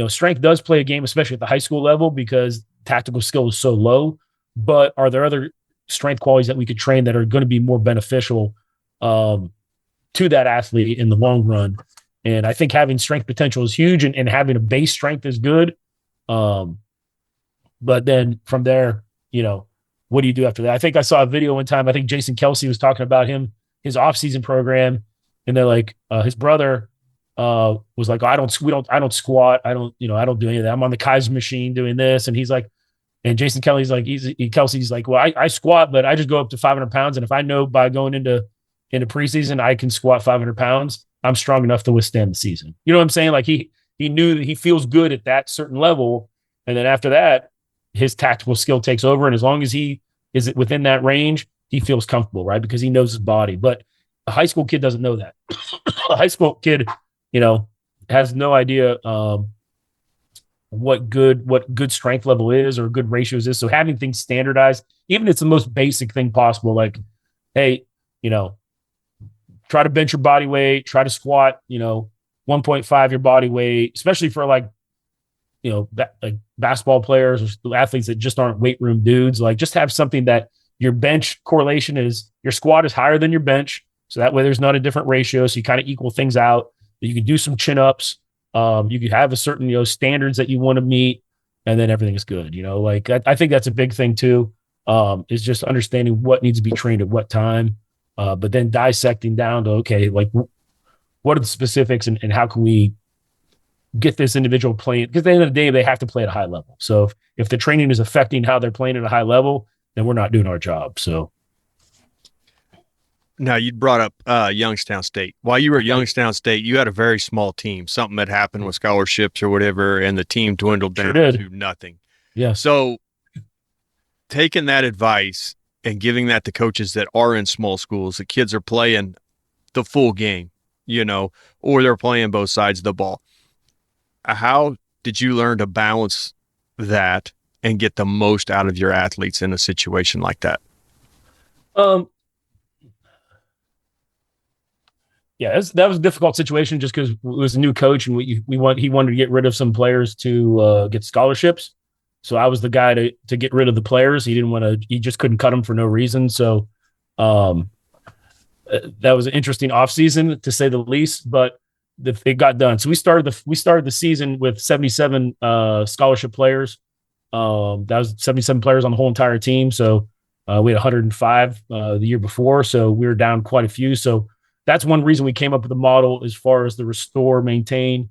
strength does play a game, especially at the high school level, because tactical skill is so low, but are there other strength qualities that we could train that are going to be more beneficial to that athlete in the long run? And I think having strength potential is huge, and having a base strength is good. But then from there, what do you do after that? I think I saw a video one time. I think Jason Kelsey was talking about his off-season program, and they're like, his brother was like, I don't squat. I don't do any of that. I'm on the Kaiser machine doing this. And he's like, and Jason Kelly's like, Kelsey's like, well, I squat, but I just go up to 500 pounds. And if I know by going into preseason, I can squat 500 pounds, I'm strong enough to withstand the season. You know what I'm saying? Like he knew that he feels good at that certain level. And then after that, his tactical skill takes over. And as long as he is within that range, he feels comfortable, right? Because he knows his body. But a high school kid doesn't know that. A high school kid, has no idea what good strength level is or good ratios is. So having things standardized, even if it's the most basic thing possible, like, hey, try to bench your body weight, try to squat, 1.5 your body weight, especially for like basketball players or athletes that just aren't weight room dudes. Like just have something that your bench correlation is, your squat is higher than your bench. So that way there's not a different ratio. So you kind of equal things out. You can do some chin ups. You could have a certain, standards that you want to meet, and then everything is good. Like I think that's a big thing too, is just understanding what needs to be trained at what time, but then dissecting down to, okay, like what are the specifics and how can we get this individual playing? Because at the end of the day, they have to play at a high level. So if the training is affecting how they're playing at a high level, then we're not doing our job. So. Now, you brought up Youngstown State. While you were at Youngstown State, you had a very small team. Something that happened with scholarships or whatever, and the team dwindled down to nothing. Yeah. So taking that advice and giving that to coaches that are in small schools, the kids are playing the full game, or they're playing both sides of the ball. How did you learn to balance that and get the most out of your athletes in a situation like that? Yeah, that was a difficult situation just because it was a new coach, and he wanted to get rid of some players to get scholarships. So I was the guy to get rid of the players. He just couldn't cut them for no reason. So that was an interesting offseason to say the least, but it got done. So we started the season with 77 scholarship players. That was 77 players on the whole entire team. So we had 105 the year before. So we were down quite a few. So that's one reason we came up with the model as far as the restore, maintain,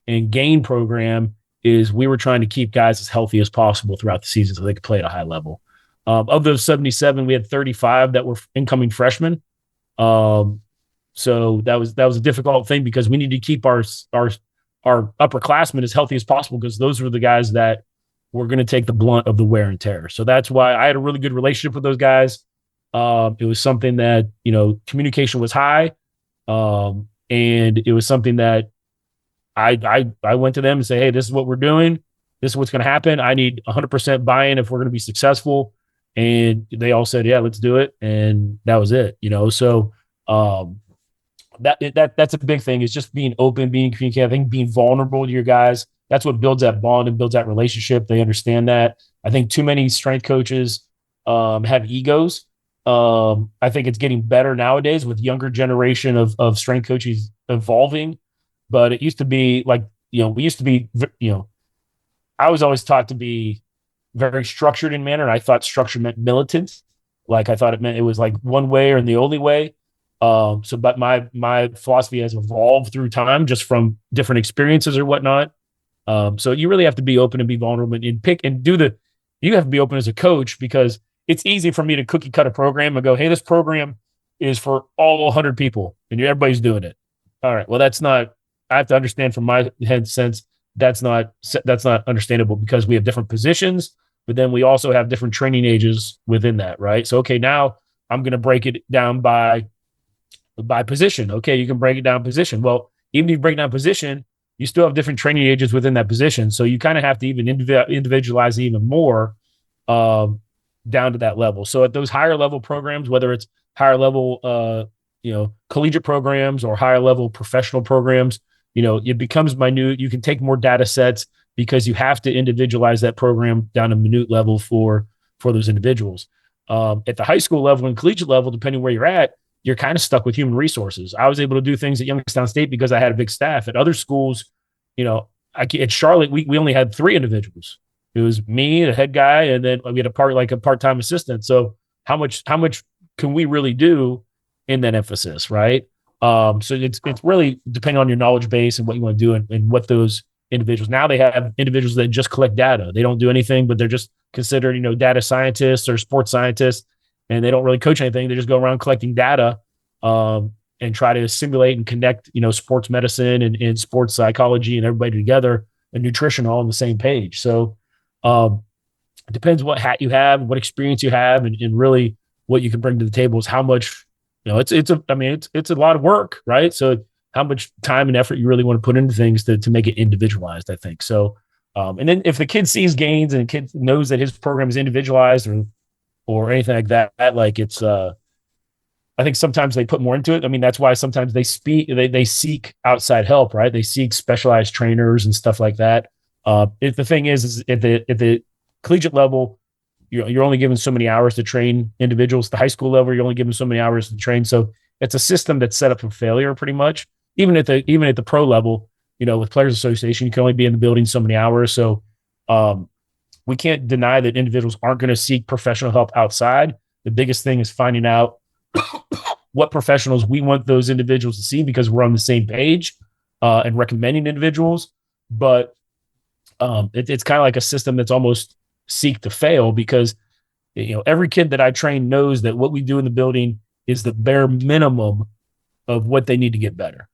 and gain program is we were trying to keep guys as healthy as possible throughout the season so they could play at a high level. Of those 77, we had 35 that were incoming freshmen. So that was a difficult thing because we need to keep our upperclassmen as healthy as possible because those were the guys that were going to take the blunt of the wear and tear. So that's why I had a really good relationship with those guys. It was something that, communication was high. And it was something that I went to them and say, hey, this is what we're doing. This is what's going to happen. I need 100% buy-in if we're going to be successful. And they all said, yeah, let's do it. And that was it, So that's a big thing, is just being open, being communicative, I think being vulnerable to your guys. That's what builds that bond and builds that relationship. They understand that. I think too many strength coaches have egos. I think it's getting better nowadays with younger generation of strength coaches evolving. But it used to be like, we used to be, I was always taught to be very structured in manner. And I thought structure meant militant. Like I thought it meant it was like one way or the only way. But my philosophy has evolved through time, just from different experiences or whatnot. So you really have to be open and be vulnerable and pick and you have to be open as a coach, because it's easy for me to cookie cut a program and go, hey, this program is for all 100 people and everybody's doing it. All right. Well, I have to understand from my head sense, that's not understandable, because we have different positions, but then we also have different training ages within that. Right. So, okay, now I'm going to break it down by position. Okay. You can break it down position. Well, even if you break down position, you still have different training ages within that position. So you kind of have to even individualize even more down to that level. So at those higher level programs, whether it's higher level, collegiate programs or higher level professional programs, it becomes minute. You can take more data sets because you have to individualize that program down to minute level for those individuals. At the high school level and collegiate level, depending where you're at, you're kind of stuck with human resources. I was able to do things at Youngstown State because I had a big staff. At other schools, at Charlotte, we only had 3 individuals. It was me, the head guy, and then we had a part-time assistant. So how much can we really do in that emphasis, right? So it's really depending on your knowledge base and what you want to do and what those individuals. Now they have individuals that just collect data. They don't do anything, but they're just considered, data scientists or sports scientists. And they don't really coach anything. They just go around collecting data and try to simulate and connect, sports medicine and sports psychology and everybody together, and nutrition all on the same page. So it depends what hat you have, what experience you have, and really what you can bring to the table is how much, it's a lot of work, right? So how much time and effort you really want to put into things to make it individualized, I think. So, and then if the kid sees gains and the kid knows that his program is individualized or anything like that, like it's, I think sometimes they put more into it. I mean, that's why sometimes they seek outside help, right? They seek specialized trainers and stuff like that. If the thing is at the collegiate level, you're only given so many hours to train individuals. The high school level, you're only given so many hours to train. So it's a system that's set up for failure pretty much. Even at the pro level, with Players Association, you can only be in the building so many hours. So, we can't deny that individuals aren't going to seek professional help outside. The biggest thing is finding out what professionals we want those individuals to see, because we're on the same page and recommending individuals. But it's kind of like a system that's almost seek to fail, because every kid that I train knows that what we do in the building is the bare minimum of what they need to get better.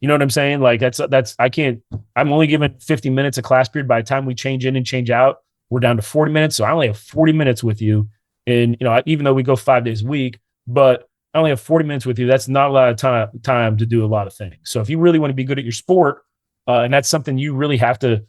You know what I'm saying? Like I'm only given 50 minutes a class period. By the time we change in and change out, we're down to 40 minutes. So I only have 40 minutes with you. And, even though we go 5 days a week, but I only have 40 minutes with you. That's not a lot of time to do a lot of things. So if you really want to be good at your sport, and that's something you really have to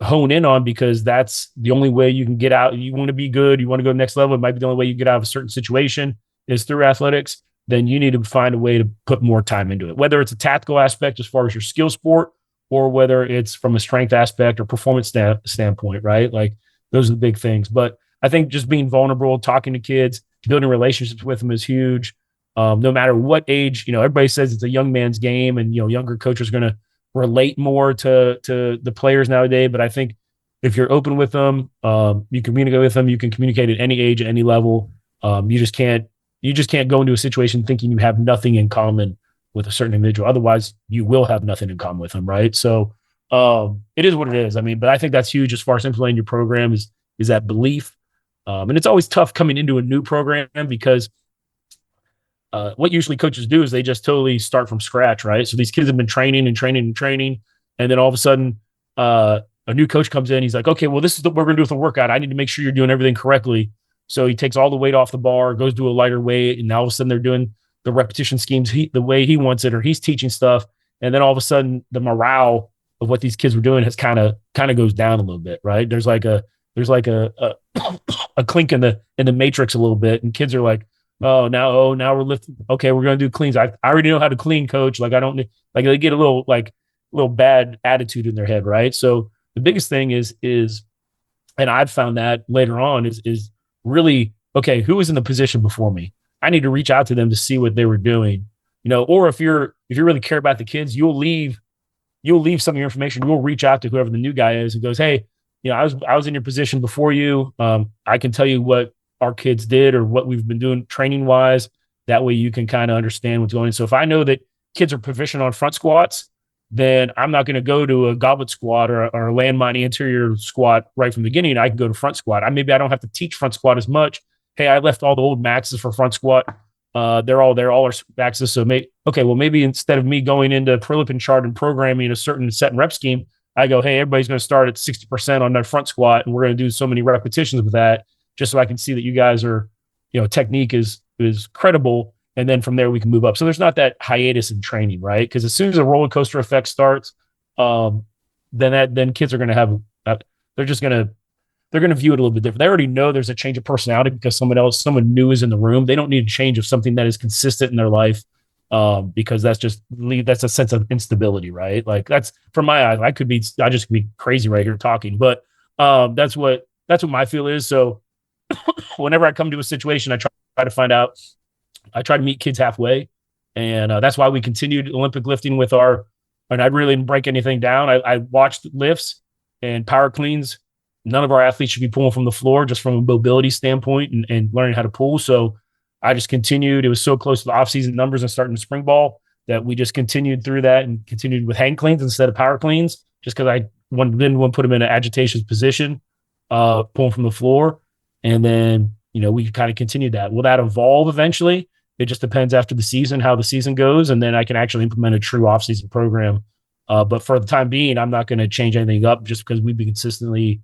hone in on, because that's the only way you can get out. You want to be good. You want to go to the next level. It might be the only way you get out of a certain situation is through athletics. Then you need to find a way to put more time into it, whether it's a tactical aspect as far as your skill sport, or whether it's from a strength aspect or performance standpoint, right? Like those are the big things. But I think just being vulnerable, talking to kids, building relationships with them is huge. No matter what age, everybody says it's a young man's game, and, younger coaches are going to relate more to the players nowadays. But I think if you're open with them, you communicate with them, you can communicate at any age, at any level. You just can't go into a situation thinking you have nothing in common with a certain individual. Otherwise, you will have nothing in common with them, right? So it is what it is. I mean, but I think that's huge as far as implementing your program is that belief. And it's always tough coming into a new program, because what usually coaches do is they just totally start from scratch, right? So these kids have been training. And then all of a sudden, a new coach comes in. He's like, okay, well, this is what we're going to do with the workout. I need to make sure you're doing everything correctly. So he takes all the weight off the bar, goes to a lighter weight, and all of a sudden they're doing the repetition schemes the way he wants it, or he's teaching stuff. And then all of a sudden the morale of what these kids were doing has kind of goes down a little bit, right? There's like a a clink in the matrix a little bit, and kids are like, now we're lifting. Okay, we're gonna do cleans. I already know how to clean, coach. Like I don't need, like they get a little bad attitude in their head, right? So the biggest thing is, and I've found that later on is really, okay, who was in the position before me? I need to reach out to them to see what they were doing, or if you really care about the kids, you'll leave some of your information. You'll reach out to whoever the new guy is and goes, hey, I was in your position before you. I can tell you what our kids did or what we've been doing training wise. That way you can kind of understand what's going on. So if I know that kids are proficient on front squats, then I'm not going to go to a goblet squat or a landmine anterior squat right from the beginning. I can go to front squat. Maybe I don't have to teach front squat as much. Hey, I left all the old maxes for front squat. They're all there, all our maxes. So maybe instead of me going into Prolipin chart and programming a certain set and rep scheme, I go, hey, everybody's going to start at 60% on their front squat, and we're going to do so many repetitions with that, just so I can see that you guys are, technique is credible. And then from there we can move up. So there's not that hiatus in training, right? Because as soon as the roller coaster effect starts, then kids are going to have, they're going to view it a little bit different. They already know there's a change of personality because someone new is in the room. They don't need a change of something that is consistent in their life, because that's a sense of instability, right? Like that's, from my eyes, I just could be crazy right here talking, but that's what my feel is. So whenever I come to a situation, I try to find out. I try to meet kids halfway, and that's why we continued Olympic lifting and I really didn't break anything down. I watched lifts and power cleans. None of our athletes should be pulling from the floor, just from a mobility standpoint and learning how to pull. So I just continued. It was so close to the off-season numbers and starting the spring ball that we just continued through that and continued with hang cleans instead of power cleans, just because I didn't want to put them in an agitation position, pulling from the floor. And then, we kind of continued that. Will that evolve eventually? It just depends after the season, how the season goes. And then I can actually implement a true off-season program. But for the time being, I'm not going to change anything up just because we've been consistently,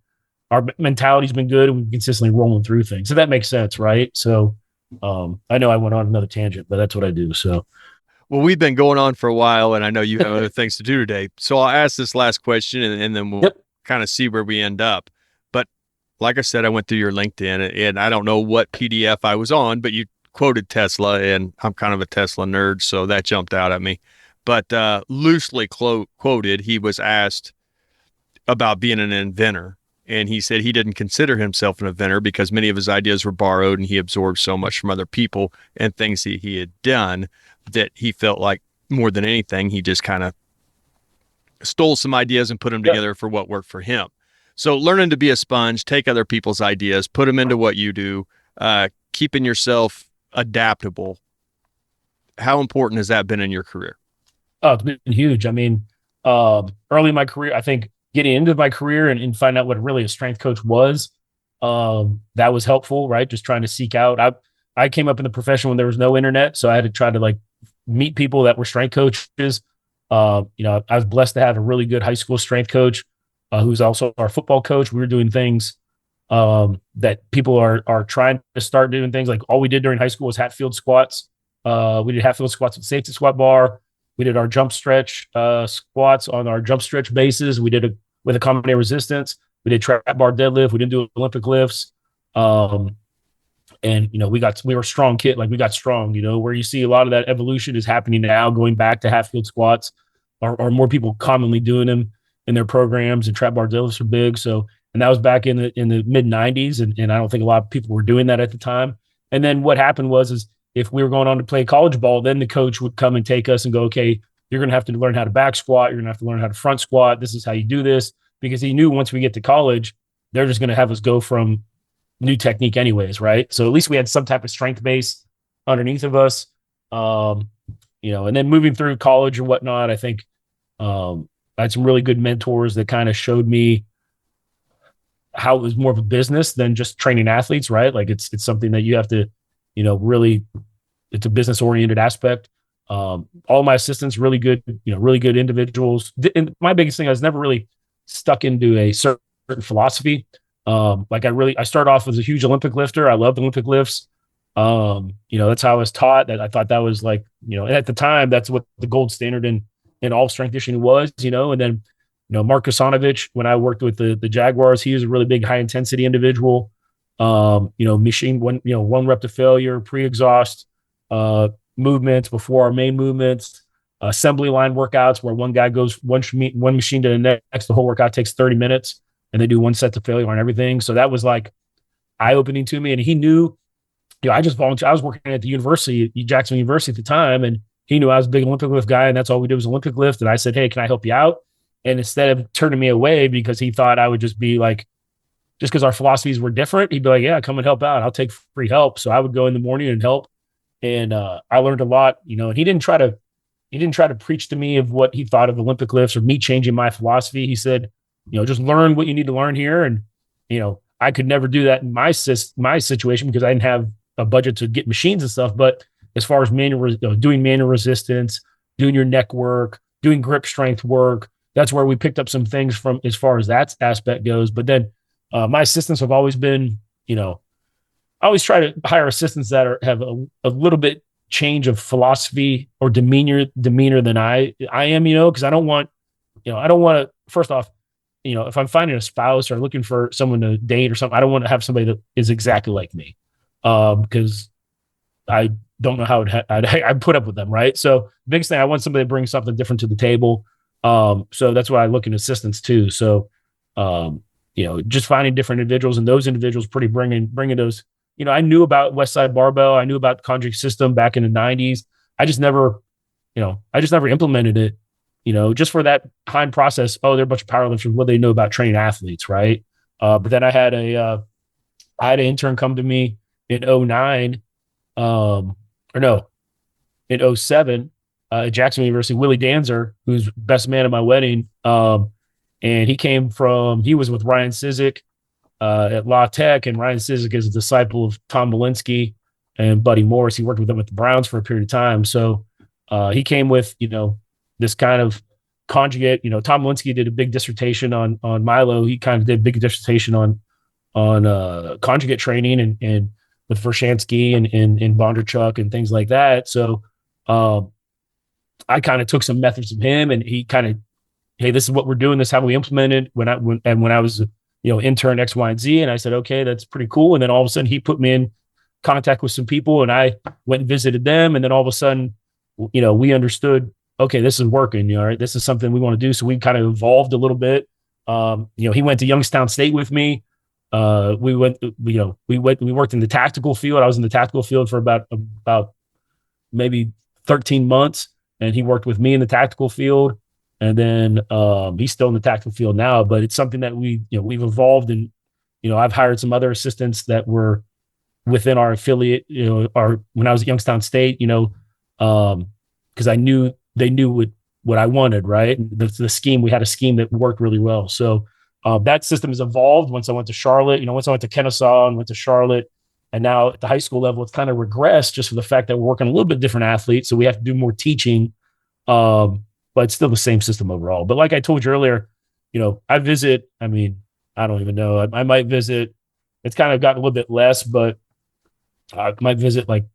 our mentality's been good and we've been consistently rolling through things. So that makes sense, right? So I know I went on another tangent, but that's what I do. So, well, we've been going on for a while, and I know you have other things to do today. So I'll ask this last question, and then we'll kind of see where we end up. But like I said, I went through your LinkedIn, and I don't know what PDF I was on, but you quoted Tesla, and I'm kind of a Tesla nerd, so that jumped out at me. But loosely quoted, he was asked about being an inventor. And he said he didn't consider himself an inventor because many of his ideas were borrowed and he absorbed so much from other people and things he had done that he felt like more than anything, he just kind of stole some ideas and put them together for what worked for him. So learning to be a sponge, take other people's ideas, put them into what you do, keeping yourself adaptable. How important has that been in your career? Oh, it's been huge. I mean, early in my career, I think getting into my career and find out what really a strength coach was, that was helpful, right? Just trying to seek out. I came up in the profession when there was no internet, so I had to try to meet people that were strength coaches. I was blessed to have a really good high school strength coach, who's also our football coach. We were doing things that people are trying to start doing things. Like all we did during high school was Hatfield squats. We did Hatfield squats with safety squat bar. We did our jump stretch squats on our jump stretch bases. We did with a combination resistance. We did trap bar deadlift. We didn't do Olympic lifts. And we were strong kid. Like we got strong, where you see a lot of that evolution is happening now, going back to Hatfield squats or more people commonly doing them in their programs, and trap bar deadlifts are big. So, and that was back in the mid 90s. And I don't think a lot of people were doing that at the time. And then what happened was if we were going on to play college ball, then the coach would come and take us and go, okay, you're going to have to learn how to back squat. You're going to have to learn how to front squat. This is how you do this. Because he knew once we get to college, they're just going to have us go from new technique anyways, right? So at least we had some type of strength base underneath of us. And then moving through college or whatnot, I think I had some really good mentors that kind of showed me how it was more of a business than just training athletes, right? Like it's something that you have to, really, it's a business oriented aspect. All my assistants, really good individuals. And my biggest thing, I was never really stuck into a certain philosophy. I started off as a huge Olympic lifter. I loved Olympic lifts. That's how I was taught. That I thought that was at the time, that's what the gold standard in all strength conditioning was, and then Mark Kosanovich, when I worked with the Jaguars, he was a really big high intensity individual. Machine one rep to failure, pre-exhaust movements before our main movements, assembly line workouts where one guy goes one machine to the next. The whole workout takes 30 minutes and they do one set to failure on everything. So that was like eye-opening to me. And he knew, I just volunteered. I was working at the university, Jacksonville University at the time, and he knew I was a big Olympic lift guy, and that's all we did was Olympic lift. And I said, hey, can I help you out? And instead of turning me away because he thought I would just be like, just because our philosophies were different, he'd be like, yeah, come and help out. I'll take free help. So I would go in the morning and help. And I learned a lot, and he didn't try to preach to me of what he thought of Olympic lifts or me changing my philosophy. He said, just learn what you need to learn here. And, I could never do that in my situation because I didn't have a budget to get machines and stuff. But as far as doing manual resistance, doing your neck work, doing grip strength work, that's where we picked up some things from as far as that aspect goes. But then my assistants have always been, I always try to hire assistants that have a little bit change of philosophy or demeanor than I am, because I don't want to, first off, if I'm finding a spouse or looking for someone to date or something, I don't want to have somebody that is exactly like me, because I don't know how I'd put up with them. Right. So the biggest thing, I want somebody to bring something different to the table. So that's why I look in assistants too. So, just finding different individuals, and those individuals bringing those, I knew about Westside Barbell. I knew about the conjugate system back in the 90s. I just never implemented it, just for that time process. Oh, they're a bunch of powerlifters. What do they know about training athletes? Right. But then I had an intern come to me in 09, in 07, at Jacksonville University, Willie Danzer, who's best man at my wedding. And he was with Ryan Sizik at La Tech, and Ryan Sizik is a disciple of Tom Malinsky and Buddy Morris. He worked with them at the Browns for a period of time. So he came with, this kind of conjugate. Tom Malinsky did a big dissertation on Milo. He kind of did a big dissertation on conjugate training and with Vershansky and Bondarchuk and things like that. So I kind of took some methods from him, and he kind of, hey, this is what we're doing. This is how we implement it. When I was, intern X, Y, and Z, and I said, okay, that's pretty cool. And then all of a sudden he put me in contact with some people, and I went and visited them. And then all of a sudden, we understood, okay, this is working. All right, this is something we want to do. So we kind of evolved a little bit. He went to Youngstown State with me. We worked in the tactical field. I was in the tactical field for about maybe 13 months, and he worked with me in the tactical field. And then he's still in the tactical field now, but it's something that we've evolved. And, I've hired some other assistants that were within our affiliate, when I was at Youngstown State, because I knew they knew what I wanted, right? The scheme, we had a scheme that worked really well. So that system has evolved once I went to Charlotte, once I went to Kennesaw and went to Charlotte. And now at the high school level, it's kind of regressed just for the fact that we're working a little bit different athletes. So we have to do more teaching. But it's still the same system overall. But like I told you earlier, I visit, I don't even know. I might visit, it's kind of gotten a little bit less, but I might visit like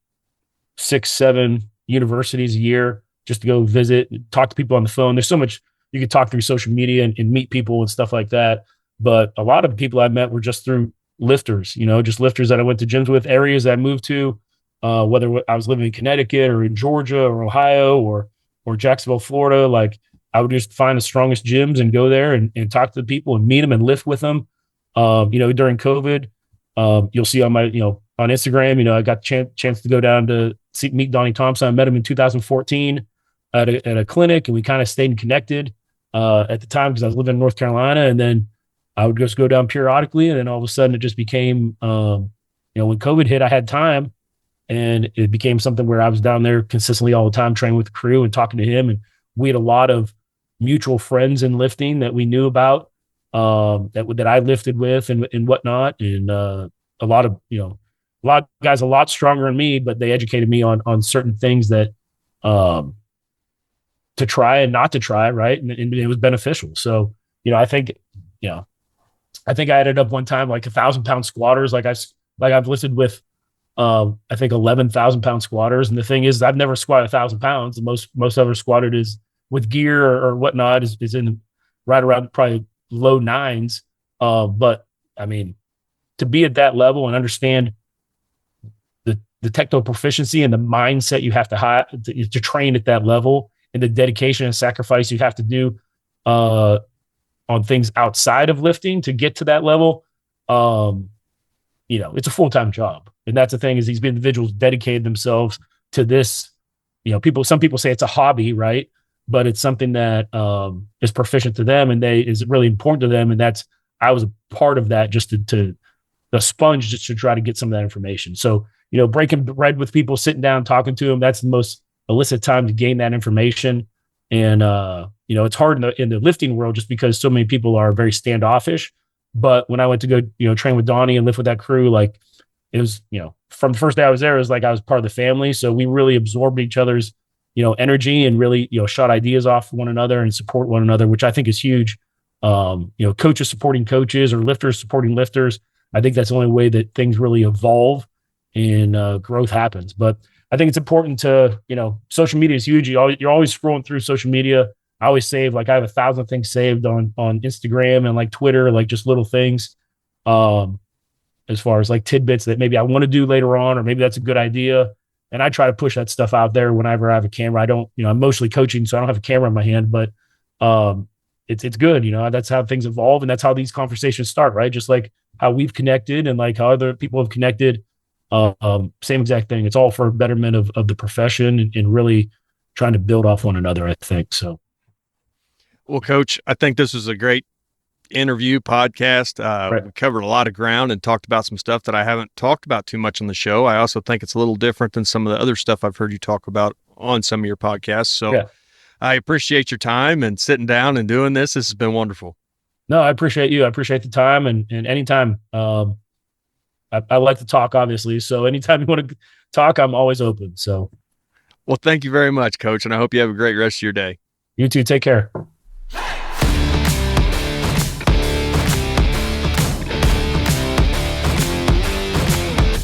6, 7 universities a year just to go visit, talk to people on the phone. There's so much you could talk through social media and meet people and stuff like that. But a lot of people I met were just through lifters, just lifters that I went to gyms with, areas that I moved to, whether I was living in Connecticut or in Georgia or Ohio or Jacksonville, Florida. Like, I would just find the strongest gyms and go there and talk to the people and meet them and lift with them. During COVID, you'll see on my, on Instagram, I got the chance to go down to meet Donnie Thompson. I met him in 2014 at a clinic, and we kind of stayed connected at the time because I was living in North Carolina. And then I would just go down periodically. And then all of a sudden it just became, when COVID hit, I had time. And it became something where I was down there consistently all the time, training with the crew and talking to him. And we had a lot of mutual friends in lifting that we knew about, that I lifted with and whatnot. And a lot of guys a lot stronger than me, but they educated me on certain things that to try and not to try, right? And it was beneficial. So, I think I ended up one time like 1,000-pound squatters. I've lifted with I think 11,000-pound squatters. And the thing is, I've never squatted 1,000 pounds. The most I've ever squatted is with gear or whatnot is in right around probably low nines. But I mean, to be at that level and understand the technical proficiency and the mindset you have to have to train at that level, and the dedication and sacrifice you have to do on things outside of lifting to get to that level, it's a full-time job. And that's the thing, is these individuals dedicated themselves to this. Some people say it's a hobby, right? But it's something that is proficient to them, and is really important to them. And I was a part of that, just to the sponge, just to try to get some of that information. So, breaking bread with people, sitting down, talking to them, that's the most illicit time to gain that information. And, it's hard in the lifting world, just because so many people are very standoffish. But when I went to go, train with Donnie and lift with that crew, like, it was, from the first day I was there, it was like I was part of the family. So we really absorbed each other's, energy, and really, shot ideas off one another and support one another, which I think is huge. Coaches supporting coaches, or lifters supporting lifters. I think that's the only way that things really evolve and growth happens. But I think it's important to, social media is huge. You're always scrolling through social media. I always save, like, I have 1,000 things saved on Instagram and like Twitter, like just little things, as far as like tidbits that maybe I want to do later on, or maybe that's a good idea. And I try to push that stuff out there whenever I have a camera. I don't, I'm mostly coaching, so I don't have a camera in my hand, but it's good. That's how things evolve, and that's how these conversations start, right? Just like how we've connected, and like how other people have connected. Same exact thing. It's all for betterment of the profession, and really trying to build off one another, I think. So. Well, Coach, I think this was a great interview podcast. Right. We covered a lot of ground and talked about some stuff that I haven't talked about too much on the show. I also think it's a little different than some of the other stuff I've heard you talk about on some of your podcasts. So yeah. I appreciate your time and sitting down and doing this. This has been wonderful. No, I appreciate you. I appreciate the time, and anytime. I like to talk, obviously. So anytime you want to talk, I'm always open. So. Well, thank you very much, Coach. And I hope you have a great rest of your day. You too. Take care.